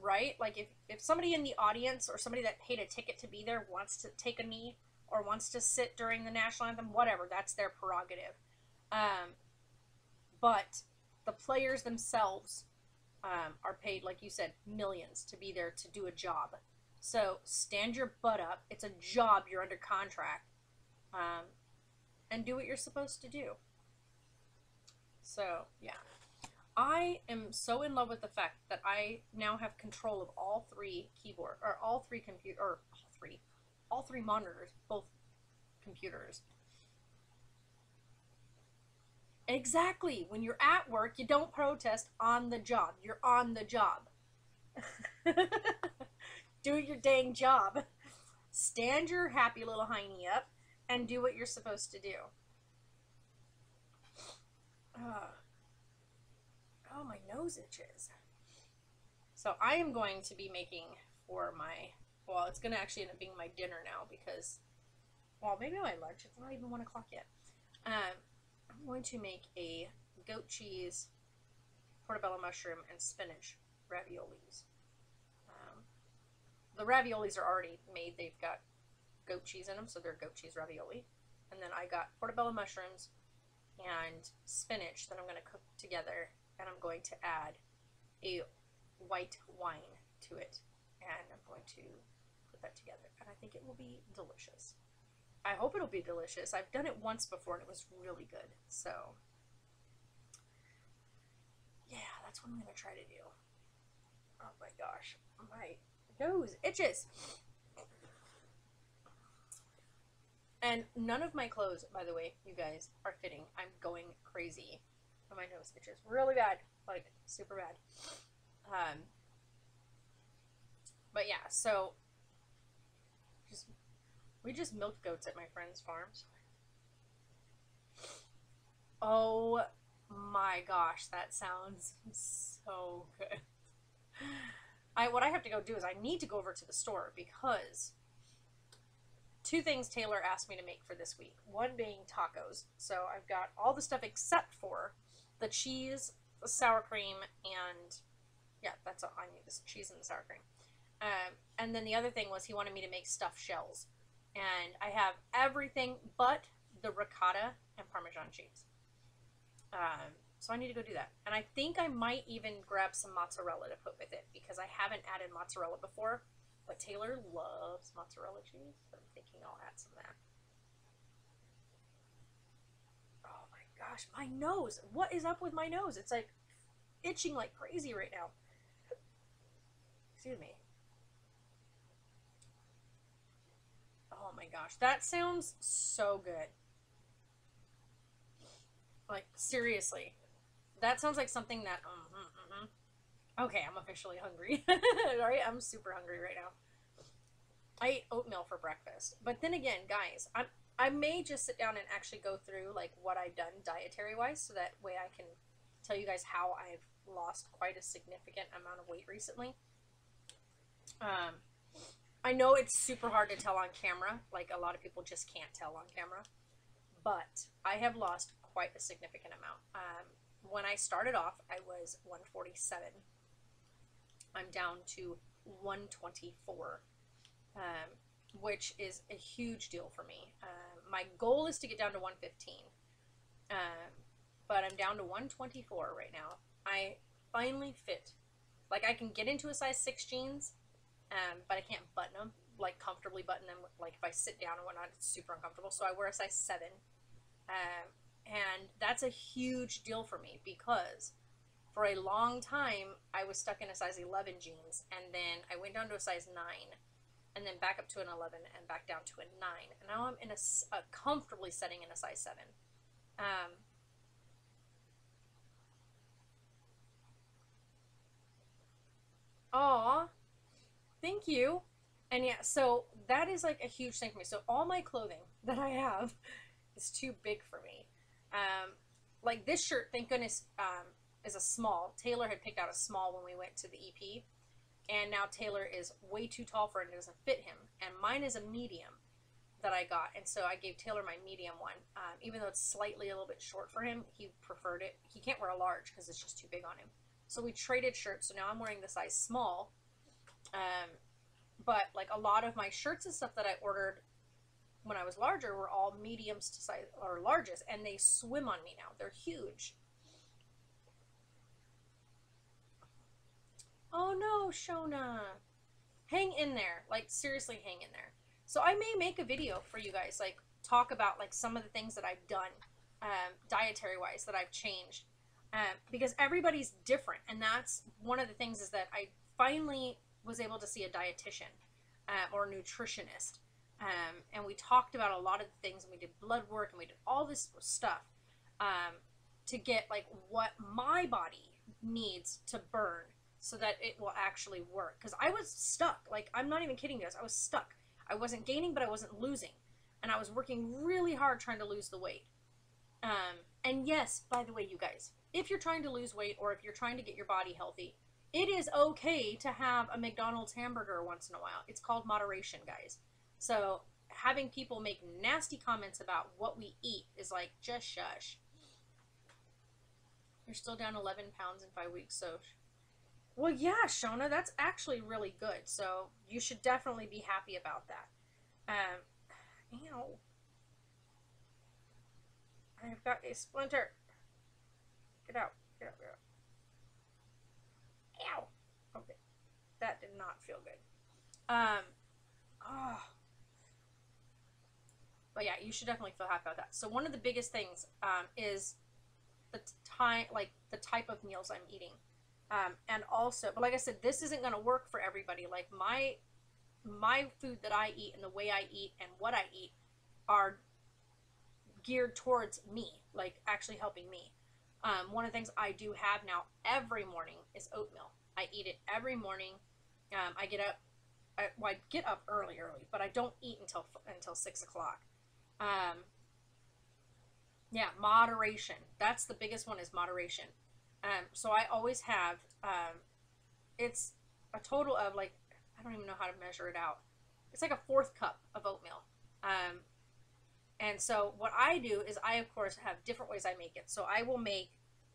Right? Like, if somebody in the audience or somebody that paid a ticket to be there wants to take a knee or wants to sit during the national anthem, whatever, that's their prerogative. But the players themselves are paid, like you said, millions to be there to do a job. So stand your butt up. It's a job. You're under contract. And do what you're supposed to do. So, yeah. I am so in love with the fact that I now have control of all three monitors, both computers. Exactly. When you're at work, you don't protest on the job. You're on the job. Do your dang job. Stand your happy little hiney up and do what you're supposed to do. Oh, my nose itches. So I am going to be making for my, well, it's going to actually end up being my dinner now because, well, maybe my lunch. It's not even 1 o'clock yet. I'm going to make a goat cheese, portobello mushroom, and spinach raviolis. The raviolis are already made. They've got goat cheese in them, so they're goat cheese ravioli. And then I got portobello mushrooms and spinach that I'm going to cook together, and I'm going to add a white wine to it, and I'm going to put that together, and I think it will be delicious. I hope it'll be delicious. I've done it once before, and it was really good, so yeah, that's what I'm going to try to do. Oh my gosh, my nose itches. And none of my clothes, by the way, you guys, are fitting. I'm going crazy. My nose itches really bad, like super bad. But yeah, so we just milked goats at my friend's farms. Oh my gosh, that sounds so good. What I have to go do is I need to go over to the store because 2 things Taylor asked me to make for this week. One being tacos. So I've got all the stuff except for the cheese, the sour cream, and yeah, that's all I need, this cheese and the sour cream. And then the other thing was he wanted me to make stuffed shells. And I have everything but the ricotta and Parmesan cheese. So I need to go do that. And I think I might even grab some mozzarella to put with it because I haven't added mozzarella before. But Taylor loves mozzarella cheese, so I'm thinking I'll add some of that. Oh my gosh, my nose. What is up with my nose? It's like itching like crazy right now. Excuse me. Oh my gosh, that sounds so good. Like, seriously. That sounds like something that, Okay, I'm officially hungry. Alright, I'm super hungry right now. I ate oatmeal for breakfast. But then again, guys, I may just sit down and actually go through, like, what I've done dietary-wise, so that way I can tell you guys how I've lost quite a significant amount of weight recently. I know it's super hard to tell on camera. Like, a lot of people just can't tell on camera. But I have lost quite a significant amount. When I started off, I was 147. I'm down to 124, which is a huge deal for me. My goal is to get down to 115, but I'm down to 124 right now. I finally fit. Like, I can get into a size 6 jeans, but I can't button them, like comfortably button them. Like, if I sit down and whatnot, it's super uncomfortable. So I wear a size 7. And that's a huge deal for me because for a long time I was stuck in a size 11 jeans, and then I went down to a size 9, and then back up to an 11, and back down to a 9. And now I'm in a comfortably setting in a size 7. Aw, thank you. And yeah, so that is like a huge thing for me. So all my clothing that I have is too big for me. Like this shirt, thank goodness, is a small. Taylor had picked out a small when we went to the EP, and now Taylor is way too tall for it and it doesn't fit him. And mine is a medium that I got, and so I gave Taylor my medium one. Even though it's slightly a little bit short for him, he preferred it. He can't wear a large because it's just too big on him. So we traded shirts, so now I'm wearing the size small. But like a lot of my shirts and stuff that I ordered when I was larger were all mediums to size or largest, and they swim on me now. They're huge. Oh no, Shona. Hang in there. Like, seriously, hang in there. So I may make a video for you guys, like, talk about, like, some of the things that I've done, dietary-wise, that I've changed. Because everybody's different, and that's one of the things is that I finally was able to see a dietitian or a nutritionist. And we talked about a lot of the things, and we did blood work, and we did all this stuff to get, like, what my body needs to burn so that it will actually work. Because I was stuck. Like, I'm not even kidding you guys. I was stuck. I wasn't gaining, but I wasn't losing. And I was working really hard trying to lose the weight. And yes, by the way, you guys, if you're trying to lose weight or if you're trying to get your body healthy, it is okay to have a McDonald's hamburger once in a while. It's called moderation, guys. So having people make nasty comments about what we eat is like, just shush. You're still down 11 pounds in 5 weeks, so... Well, yeah, Shona, that's actually really good. So you should definitely be happy about that. Ow. I've got a splinter. Get out. Get out. Get out. Ow. Okay. That did not feel good. Oh. But yeah, you should definitely feel happy about that. So one of the biggest things is the the type of meals I'm eating. And also, but like I said, this isn't going to work for everybody. Like my food that I eat and the way I eat and what I eat are geared towards me, like actually helping me. One of the things I do have now every morning is oatmeal. I eat it every morning. I get up, I get up early, but I don't eat until 6 o'clock. Yeah, moderation. That's the biggest one, is moderation. So I always have, it's a total of, like, I don't even know how to measure it out. It's like a 4th cup of oatmeal. And so what I do is I, of course, have different ways I make it. So I will make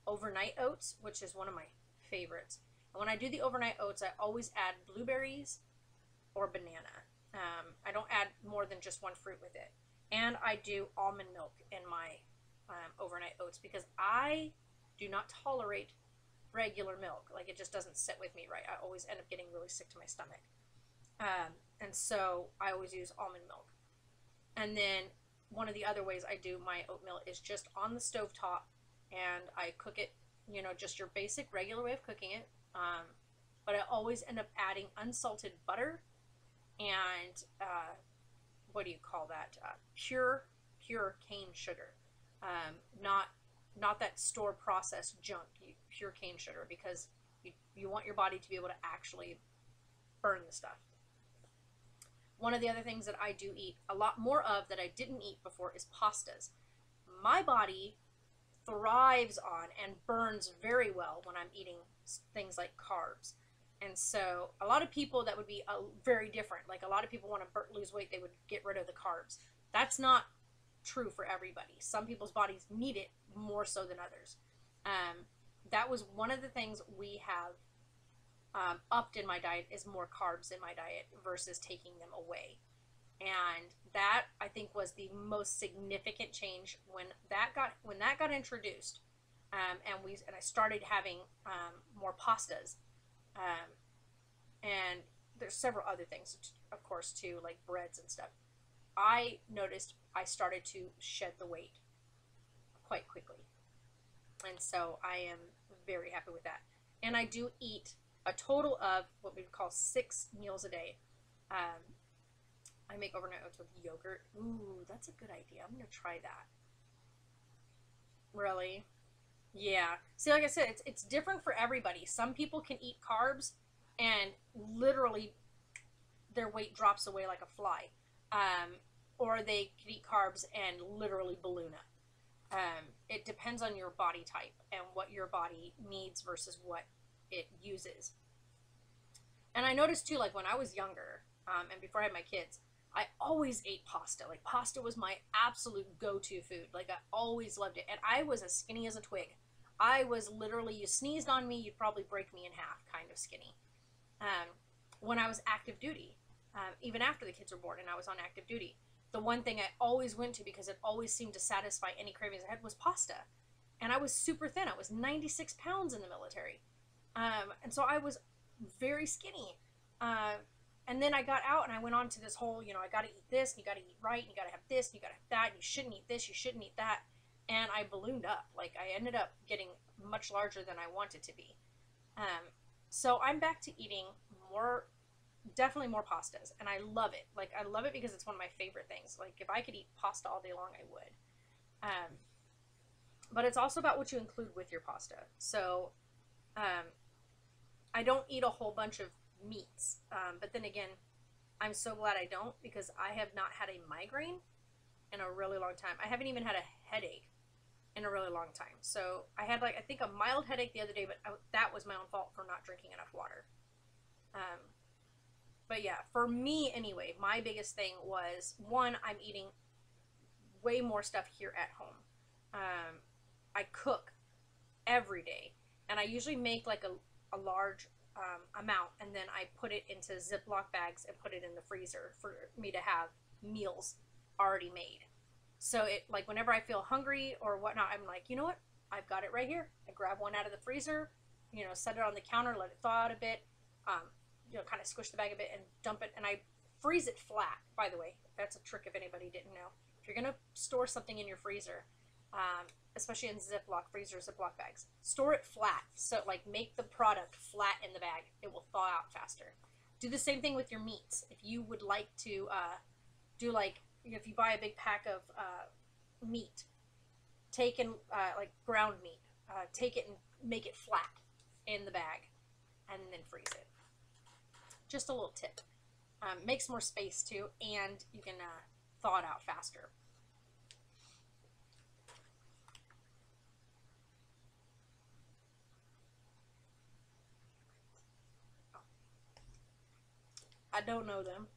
overnight oats, which is one of my favorites. And when I do the overnight oats, I always add blueberries or banana. I don't add more than just one fruit with it. And I do almond milk in my overnight oats because I do not tolerate regular milk. Like, it just doesn't sit with me right. I always end up getting really sick to my stomach. And so I always use almond milk. And then one of the other ways I do my oatmeal is just on the stove top, and I cook it, you know, just your basic regular way of cooking it. But I always end up adding unsalted butter and what do you call that? Pure cane sugar. Not that store processed junk, pure cane sugar, because you want your body to be able to actually burn the stuff. One of the other things that I do eat a lot more of that I didn't eat before is pastas. My body thrives on and burns very well when I'm eating things like carbs. And so a lot of people that would be very different. Like, a lot of people want to lose weight, they would get rid of the carbs. That's not true for everybody. Some people's bodies need it more so than others. That was one of the things we have upped in my diet, is more carbs in my diet versus taking them away. And that, I think, was the most significant change when that got introduced. And I started having more pastas, and there's several other things, of course, too, like breads and stuff. I noticed I started to shed the weight quite quickly, and so I am very happy with that. And I do eat a total of what we would call 6 meals a day. I make overnight oats with yogurt. Ooh, that's a good idea. I'm gonna try that. Really? Yeah. See, like I said, it's different for everybody. Some people can eat carbs and literally their weight drops away like a fly. Or they can eat carbs and literally balloon up. It depends on your body type and what your body needs versus what it uses. And I noticed too, like when I was younger, and before I had my kids, I always ate pasta. Like pasta was my absolute go-to food. Like I always loved it. And I was as skinny as a twig. I was literally, you sneezed on me, you'd probably break me in half, kind of skinny. When I was active duty, even after the kids were born and I was on active duty, the one thing I always went to, because it always seemed to satisfy any cravings I had, was pasta. And I was super thin. I was 96 pounds in the military. And so I was very skinny. And then I got out and I went on to this whole, I got to eat this, and you got to eat right, and you got to have this, and you got to have that, and you shouldn't eat this, you shouldn't eat that. And I ballooned up. Like, I ended up getting much larger than I wanted to be. So I'm back to eating more, definitely more pastas, and I love it. Like, I love it because it's one of my favorite things. Like, if I could eat pasta all day long, I would. But it's also about what you include with your pasta. So, I don't eat a whole bunch of meats. But then again, I'm so glad I don't, because I have not had a migraine in a really long time. I haven't even had a headache in a really long time. So I had, like, I think a mild headache the other day, but that was my own fault for not drinking enough water. But yeah, for me anyway, my biggest thing was, one, I'm eating way more stuff here at home. I cook every day, and I usually make like a large amount, and then I put it into Ziploc bags and put it in the freezer for me to have meals already made. So it, like, whenever I feel hungry or whatnot, I'm like, you know what? I've got it right here. I grab one out of the freezer, set it on the counter, let it thaw out a bit, kind of squish the bag a bit and dump it. And I freeze it flat, by the way. That's a trick if anybody didn't know. If you're going to store something in your freezer, especially in Ziploc bags, store it flat. So, like, make the product flat in the bag. It will thaw out faster. Do the same thing with your meats. If you would like to do, like, if you buy a big pack of meat, take and like ground meat, take it and make it flat in the bag, and then freeze it. Just a little tip. Makes more space too, and you can thaw it out faster. I don't know them.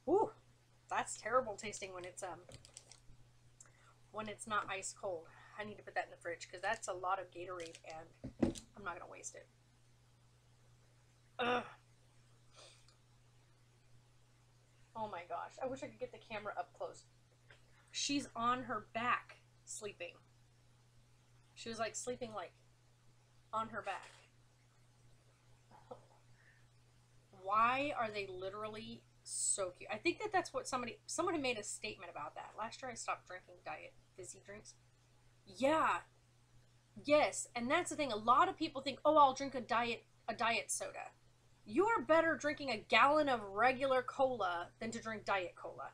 Ooh, that's terrible tasting when it's not ice cold. I need to put that in the fridge because that's a lot of Gatorade and I'm not gonna waste it. Ugh. Oh my gosh, I wish I could get the camera up close. She's on her back sleeping. She was like sleeping like on her back. Why are they literally so cute? I think that's what someone had made a statement about that. Last year I stopped drinking diet fizzy drinks. Yeah. Yes, and that's the thing. A lot of people think, "Oh, I'll drink a diet soda." You are better drinking a gallon of regular cola than to drink diet cola,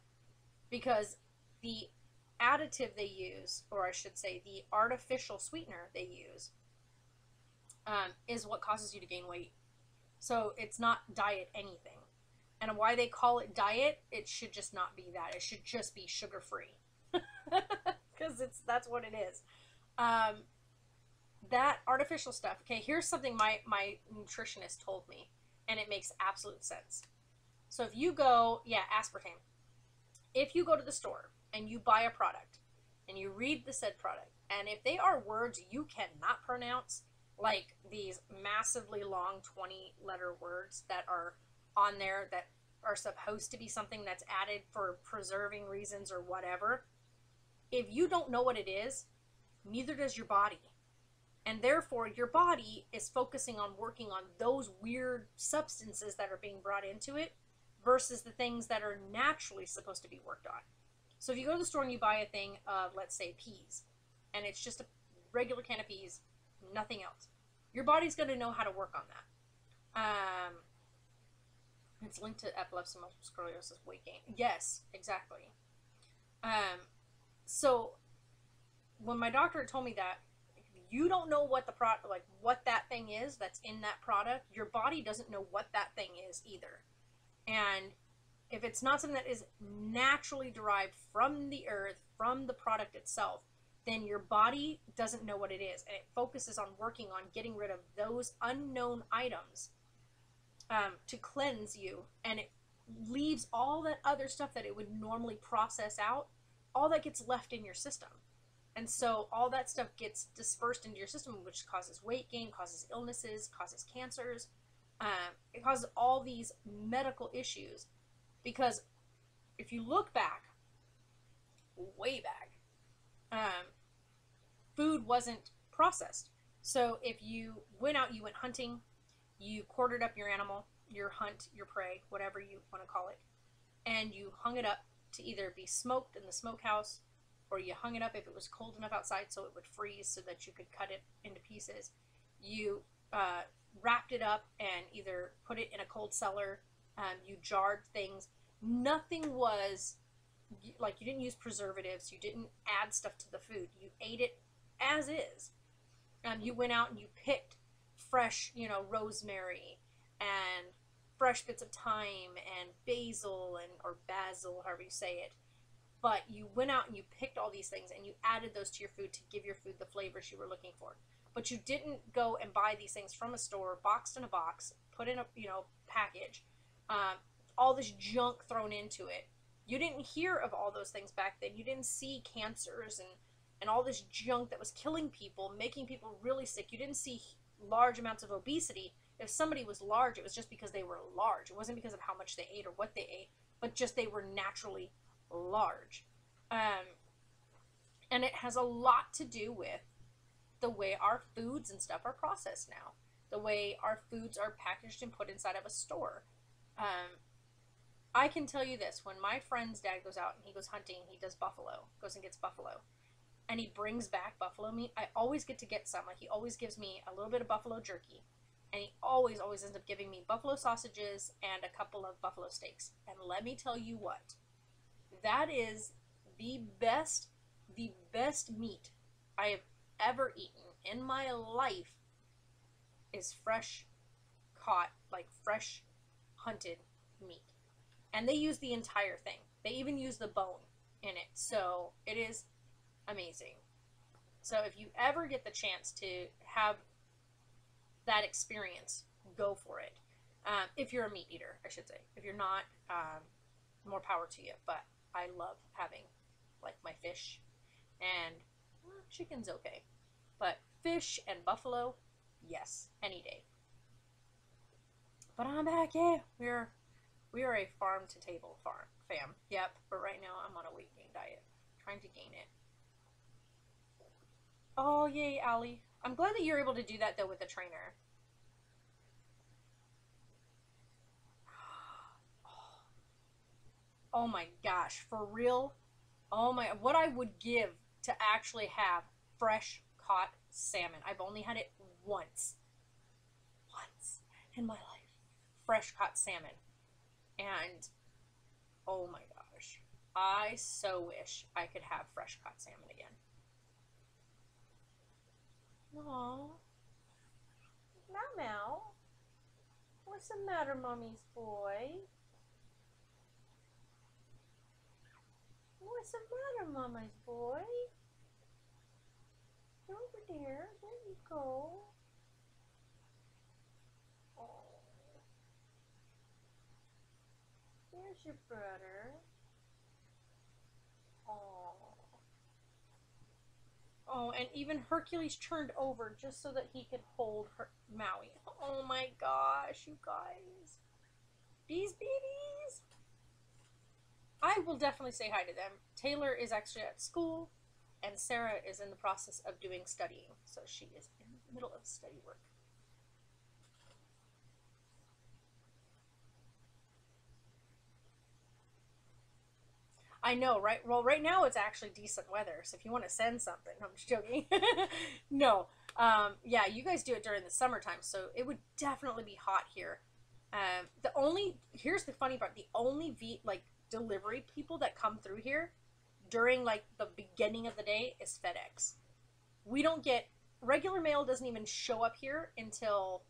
because the additive they use, or I should say the artificial sweetener they use, is what causes you to gain weight. So it's not diet anything. And why they call it diet, it should just not be that. It should just be sugar-free. because that's what it is. Um, that artificial stuff. Okay, here's something my nutritionist told me, and it makes absolute sense. So if you go, yeah, aspartame. If you go to the store and you buy a product and you read the said product, and if they are words you cannot pronounce, like these massively long 20-letter words that are on there that are supposed to be something that's added for preserving reasons or whatever, if you don't know what it is, neither does your body. And therefore, your body is focusing on working on those weird substances that are being brought into it versus the things that are naturally supposed to be worked on. So if you go to the store and you buy a thing of, let's say, peas, and it's just a regular can of peas, nothing else, your body's going to know how to work on that. It's linked to epilepsy, multiple sclerosis, weight gain. Yes, exactly. So when my doctor told me that, you don't know what the product, like what that thing is that's in that product, your body doesn't know what that thing is either. And if it's not something that is naturally derived from the earth, from the product itself, then your body doesn't know what it is, and it focuses on working on getting rid of those unknown items to cleanse you, and it leaves all that other stuff that it would normally process out, all that gets left in your system. And so all that stuff gets dispersed into your system, which causes weight gain, causes illnesses, causes cancers. It causes all these medical issues. Because if you look back, way back, food wasn't processed. So if you went out, you went hunting, you quartered up your animal, your hunt, your prey, whatever you want to call it, and you hung it up to either be smoked in the smokehouse, or you hung it up if it was cold enough outside so it would freeze so that you could cut it into pieces. You wrapped it up and either put it in a cold cellar, you jarred things. Nothing was, like, you didn't use preservatives, you didn't add stuff to the food. You ate it as is. You went out and you picked fresh, rosemary and fresh bits of thyme and basil or basil, however you say it. But you went out and you picked all these things and you added those to your food to give your food the flavors you were looking for. But you didn't go and buy these things from a store, boxed in a box, put in a package, all this junk thrown into it. You didn't hear of all those things back then. You didn't see cancers and all this junk that was killing people, making people really sick. You didn't see large amounts of obesity. If somebody was large, it was just because they were large. It wasn't because of how much they ate or what they ate, but just they were naturally large. And it has a lot to do with the way our foods and stuff are processed now, the way our foods are packaged and put inside of a store. I can tell you this, when my friend's dad goes out and he goes hunting, he does buffalo, goes and gets buffalo, and he brings back buffalo meat, I always get to get some. Like, he always gives me a little bit of buffalo jerky, and he always ends up giving me buffalo sausages and a couple of buffalo steaks. And let me tell you what, that is the best meat I have ever eaten in my life, is fresh caught, like fresh hunted meat. And they use the entire thing. They even use the bone in it. So it is amazing. So if you ever get the chance to have that experience, go for it. If you're a meat eater, I should say. If you're not, more power to you. But I love having, like, my fish, and chicken's okay. But fish and buffalo, yes, any day. But I'm back, yeah. We are a farm to table fam. Yep, but right now I'm on a weight gain diet. Trying to gain it. Oh, yay, Allie. I'm glad that you're able to do that, though, with a trainer. Oh my gosh, for real? Oh my, what I would give to actually have fresh caught salmon. I've only had it once in my life. Fresh caught salmon. And oh my gosh, I so wish I could have fresh caught salmon again. Aww. Meow. What's the matter, mommy's boy? What's the matter, Mama's boy? Over there. There you go. Oh. There's your brother. Oh. Oh, and even Hercules turned over just so that he could hold her Maui. Oh my gosh, you guys. These babies. I will definitely say hi to them. Taylor is actually at school, and Sarah is in the process of doing studying. So she is in the middle of study work. I know, right? Well, right now it's actually decent weather, so if you want to send something, I'm just joking. No, yeah, you guys do it during the summertime, so it would definitely be hot here. Here's the funny part: the only delivery people that come through here during like the beginning of the day is FedEx. We don't get regular mail doesn't even show up here until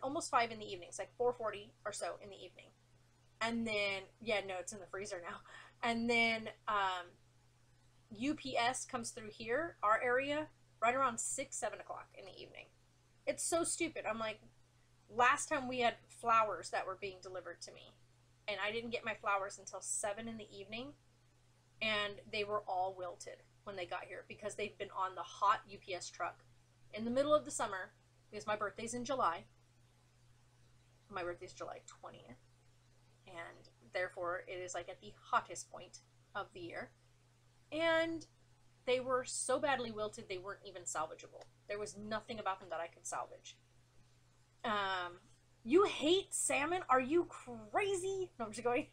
almost 5 in the evening. It's like 4:40 or so in the evening. And then, yeah, no, it's in the freezer now. And then UPS comes through here, our area, right around 6, 7 o'clock in the evening. It's so stupid. I'm like, last time we had flowers that were being delivered to me, and I didn't get my flowers until 7 in the evening, and they were all wilted when they got here because they've been on the hot UPS truck in the middle of the summer because my birthday's in July. My birthday's July 20th. And therefore it is like at the hottest point of the year, and they were so badly wilted they weren't even salvageable. There was nothing about them that I could salvage. You hate salmon? Are you crazy? No, I'm just going.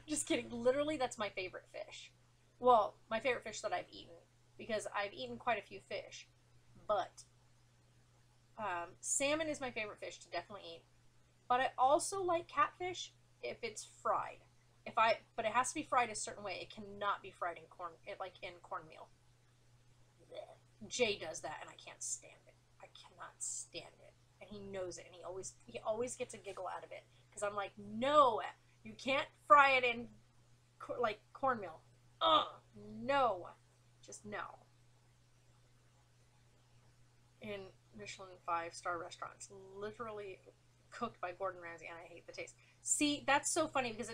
Just kidding. Literally, that's my favorite fish. Well, my favorite fish that I've eaten, because I've eaten quite a few fish, but salmon is my favorite fish to definitely eat. But I also like catfish if it's fried. But it has to be fried a certain way. It cannot be fried in cornmeal. Jay does that, and I can't stand it. I cannot stand it, and he knows it, and he always gets a giggle out of it because I'm like, no, you can't fry it in like cornmeal. No, just no. In Michelin 5-star restaurants, literally cooked by Gordon Ramsay, and I hate the taste. See, that's so funny because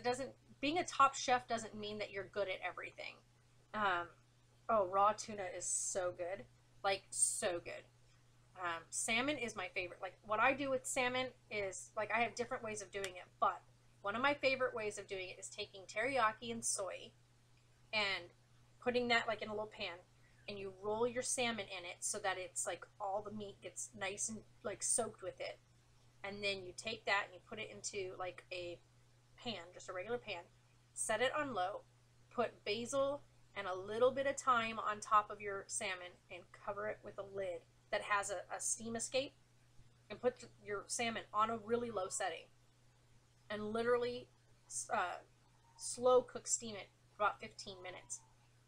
being a top chef doesn't mean that you're good at everything. Raw tuna is so good. Like, so good. Salmon is my favorite. Like, what I do with salmon is, like, I have different ways of doing it, but one of my favorite ways of doing it is taking teriyaki and soy and putting that, like, in a little pan, and you roll your salmon in it so that it's, like, all the meat gets nice and, like, soaked with it. And then you take that and you put it into like a pan, just a regular pan, set it on low, put basil and a little bit of thyme on top of your salmon and cover it with a lid that has a steam escape, and put your salmon on a really low setting and literally slow cook steam it for about 15 minutes.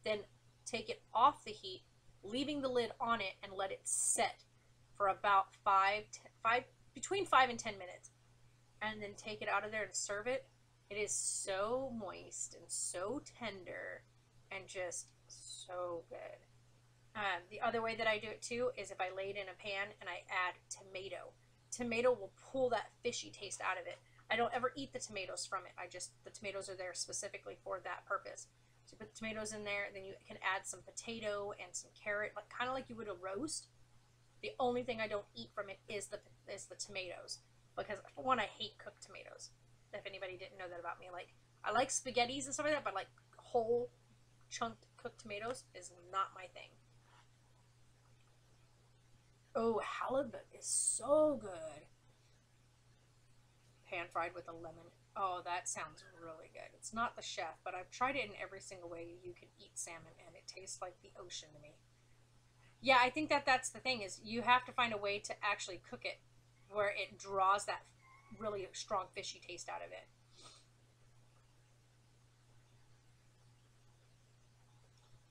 Then take it off the heat, leaving the lid on it, and let it set for about between 5 and 10 minutes, and then take it out of there and serve it. It is so moist and so tender and just so good. The other way that I do it too is if I lay it in a pan and I add tomato. Tomato will pull that fishy taste out of it. I don't ever eat the tomatoes from it. The tomatoes are there specifically for that purpose. So you put the tomatoes in there, and then you can add some potato and some carrot, kind of like you would a roast. The only thing I don't eat from it is the tomatoes, because for one, I hate cooked tomatoes. If anybody didn't know that about me, like, I like spaghettis and stuff like that, but like whole chunked cooked tomatoes is not my thing. Oh, halibut is so good. Pan fried with a lemon. Oh, that sounds really good. It's not the chef, but I've tried it in every single way you can eat salmon, and it tastes like the ocean to me. Yeah, I think that's the thing, is you have to find a way to actually cook it where it draws that really strong fishy taste out of it.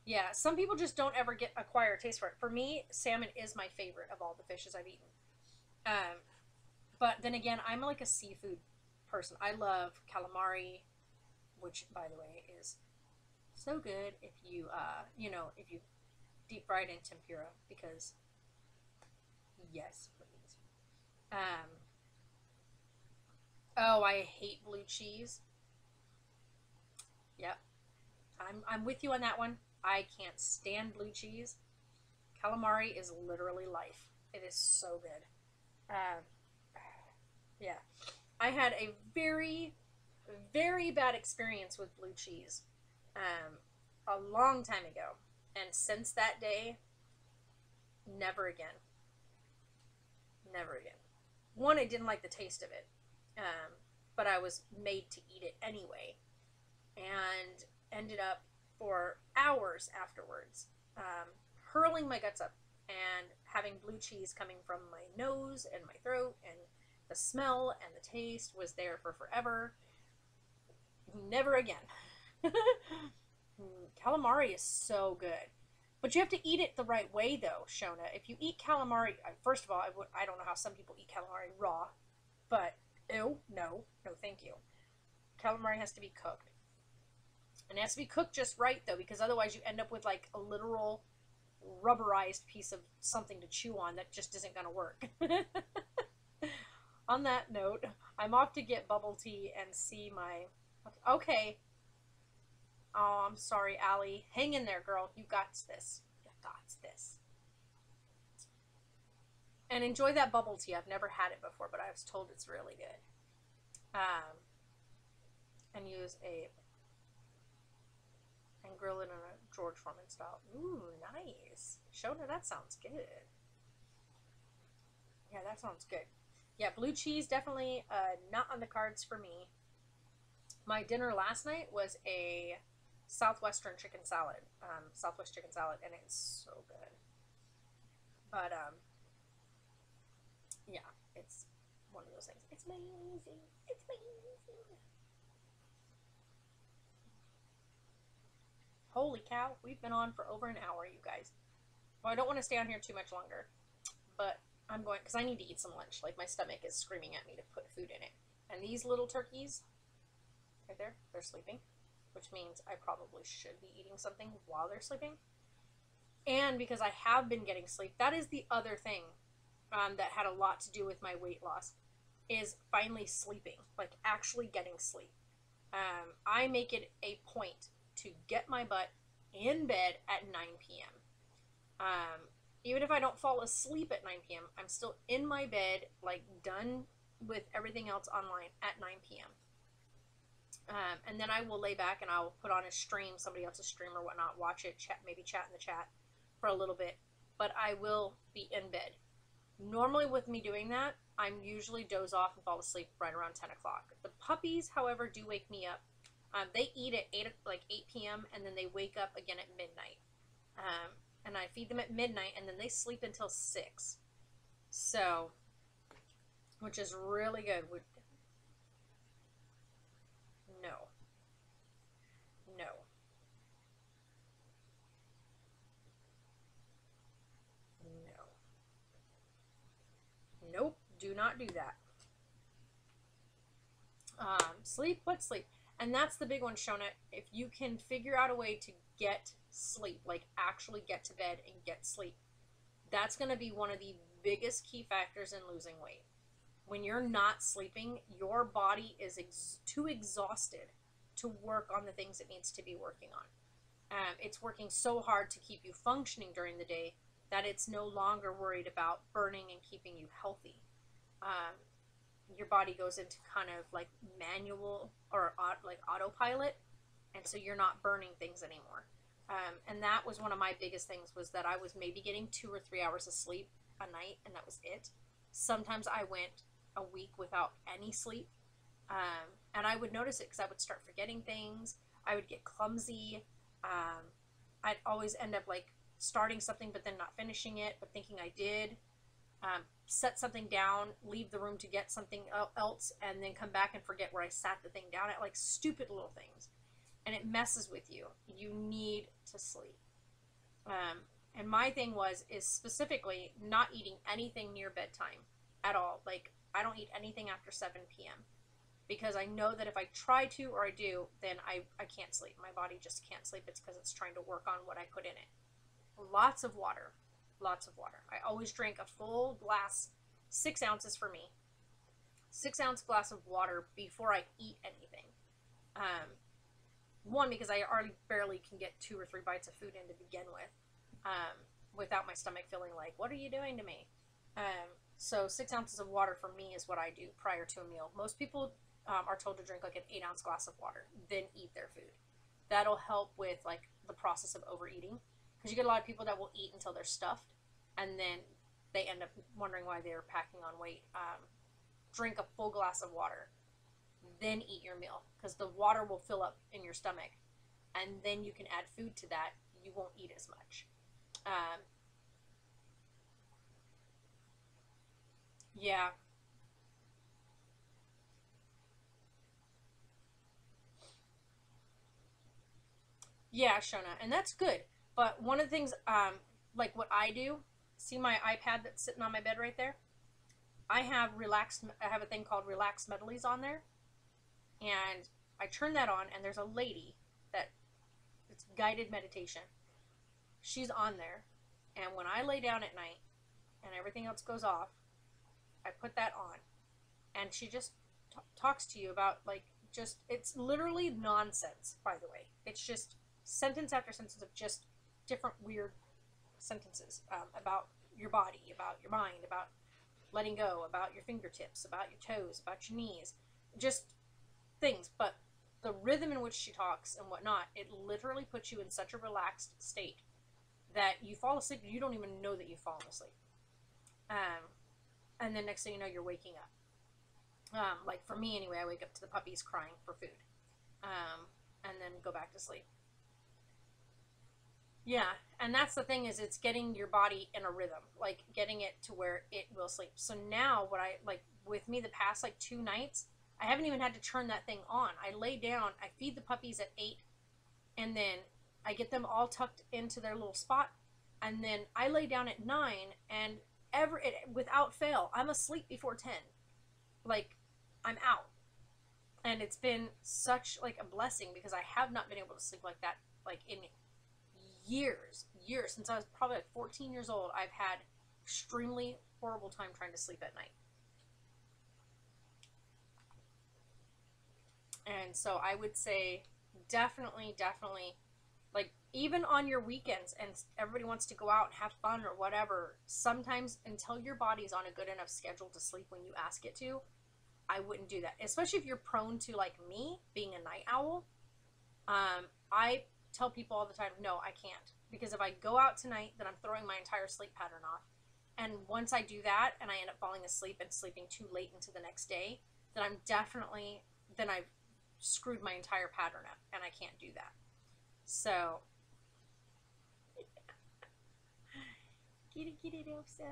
Yeah, some people just don't ever acquire a taste for it. For me, salmon is my favorite of all the fishes I've eaten. But then again, I'm like a seafood person. I love calamari, which, by the way, is so good if you, if you deep fry it in tempura, because, yes, please. Oh, I hate blue cheese. Yep. I'm with you on that one. I can't stand blue cheese. Calamari is literally life. It is so good. Um, yeah. I had a very, very bad experience with blue cheese a long time ago. And since that day, never again. Never again. One, I didn't like the taste of it, but I was made to eat it anyway, and ended up for hours afterwards hurling my guts up and having blue cheese coming from my nose and my throat, and the smell and the taste was there for forever. Never again. Calamari is so good. But you have to eat it the right way, though, Shona. If you eat calamari, first of all, I don't know how some people eat calamari raw, but ew, no, thank you. Calamari has to be cooked. And it has to be cooked just right, though, because otherwise you end up with, like, a literal rubberized piece of something to chew on that just isn't going to work. On that note, I'm off to get bubble tea and see my... Okay. Oh, I'm sorry, Allie. Hang in there, girl. You got this. You got this. And enjoy that bubble tea. I've never had it before, but I was told it's really good. And use and grill it in a George Foreman style. Ooh, nice. Shona, that sounds good. Yeah, that sounds good. Yeah, blue cheese definitely not on the cards for me. My dinner last night was a Southwestern chicken salad, Southwest chicken salad, and it's so good. But yeah, it's one of those things. It's amazing. It's amazing. Holy cow, we've been on for over an hour, you guys. Well, I don't want to stay on here too much longer, but I'm going, because I need to eat some lunch. Like, my stomach is screaming at me to put food in it. And these little turkeys, right there, they're sleeping, which means I probably should be eating something while they're sleeping. And because I have been getting sleep, that is the other thing that had a lot to do with my weight loss, is finally sleeping, like actually getting sleep. I make it a point to get my butt in bed at 9 p.m. Even if I don't fall asleep at 9 p.m., I'm still in my bed, like done with everything else online at 9 p.m. And then I will lay back and I'll put on a stream, somebody else's stream or whatnot, watch it, maybe chat in the chat for a little bit, but I will be in bed. Normally with me doing that, I'm usually doze off and fall asleep right around 10 o'clock. The puppies, however, do wake me up. They eat at 8 p.m. and then they wake up again at midnight. And I feed them at midnight and then they sleep until 6. So, which is really good. No. No. No. Nope. Do not do that. Sleep? What sleep? And that's the big one, Shona. If you can figure out a way to get sleep, like actually get to bed and get sleep, that's going to be one of the biggest key factors in losing weight. When you're not sleeping, your body is too exhausted to work on the things it needs to be working on. It's working so hard to keep you functioning during the day that it's no longer worried about burning and keeping you healthy. Your body goes into kind of like manual or like autopilot, and so you're not burning things anymore. And that was one of my biggest things, was that I was maybe getting 2 or 3 hours of sleep a night, and that was it. Sometimes I went a week without any sleep, and I would notice it because I would start forgetting things. I would get clumsy. I'd always end up like starting something but then not finishing it, but thinking I did. Set something down, leave the room to get something else, and then come back and forget where I sat the thing down at, like stupid little things. And it messes with you. You need to sleep. And my thing is specifically not eating anything near bedtime at all. Like, I don't eat anything after 7 p.m. because I know that if I try to or I do, then I can't sleep. My body just can't sleep. It's because it's trying to work on what I put in it. Lots of water. Lots of water. I always drink a full glass, 6 ounces for me. 6-ounce glass of water before I eat anything. One, because I already barely can get 2 or 3 bites of food in to begin with, without my stomach feeling like, what are you doing to me? So 6 ounces of water for me is what I do prior to a meal. Most people are told to drink like an 8-ounce glass of water, then eat their food. That'll help with like the process of overeating, because you get a lot of people that will eat until they're stuffed, and then they end up wondering why they're packing on weight. Drink a full glass of water, then eat your meal, because the water will fill up in your stomach, and then you can add food to that. You won't eat as much. Yeah. Yeah, Shona, and that's good. But one of the things, like what I do, see my iPad that's sitting on my bed right there? I have a thing called Relax Medleys on there, and I turn that on, and there's a lady that, it's guided meditation. She's on there, and when I lay down at night, and everything else goes off, I put that on, and she just talks to you about, like, just, it's literally nonsense, by the way. It's just sentence after sentence of just different weird sentences, about your body, about your mind, about letting go, about your fingertips, about your toes, about your knees, just things. But the rhythm in which she talks and whatnot, it literally puts you in such a relaxed state that you fall asleep and you don't even know that you've fallen asleep. And then next thing you know, you're waking up. Like for me anyway, I wake up to the puppies crying for food, and then go back to sleep. Yeah, and that's the thing, is it's getting your body in a rhythm, like getting it to where it will sleep. So now what I, like with me the past like 2 nights, I haven't even had to turn that thing on. I lay down, I feed the puppies at 8, and then I get them all tucked into their little spot, and then I lay down at 9, and without fail, I'm asleep before 10. Like, I'm out. And it's been such like a blessing, because I have not been able to sleep like that, like in years since I was probably like 14 years old. I've had extremely horrible time trying to sleep at night. And so I would say definitely, like even on your weekends and everybody wants to go out and have fun or whatever, sometimes until your body's on a good enough schedule to sleep when you ask it to, I wouldn't do that. Especially if you're prone to, like me, being a night owl. I tell people all the time, no, I can't. Because if I go out tonight, then I'm throwing my entire sleep pattern off. And once I do that and I end up falling asleep and sleeping too late into the next day, then I've screwed my entire pattern up, and I can't do that. So, kitty Elsa.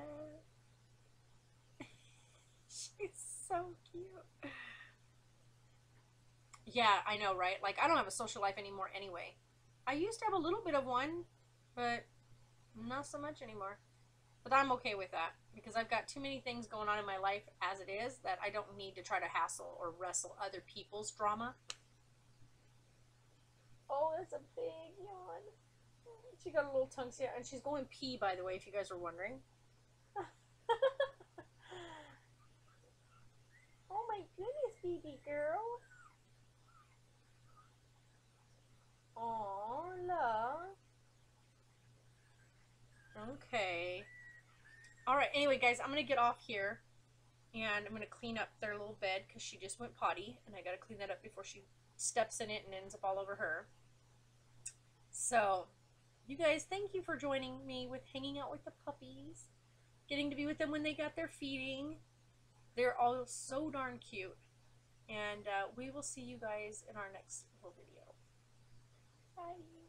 She's so cute. Yeah, I know, right? Like, I don't have a social life anymore anyway. I used to have a little bit of one, but not so much anymore. But I'm okay with that, because I've got too many things going on in my life as it is that I don't need to try to hassle or wrestle other people's drama. Oh, that's a big yawn. She got a little tongue stick, and she's going pee, by the way, if you guys are wondering. Oh my goodness, baby girl. Oh, love. Okay. Alright, anyway, guys, I'm going to get off here, and I'm going to clean up their little bed, because she just went potty, and I got to clean that up before she steps in it and ends up all over her. So, you guys, thank you for joining me with hanging out with the puppies, getting to be with them when they got their feeding. They're all so darn cute, and we will see you guys in our next little video. Bye.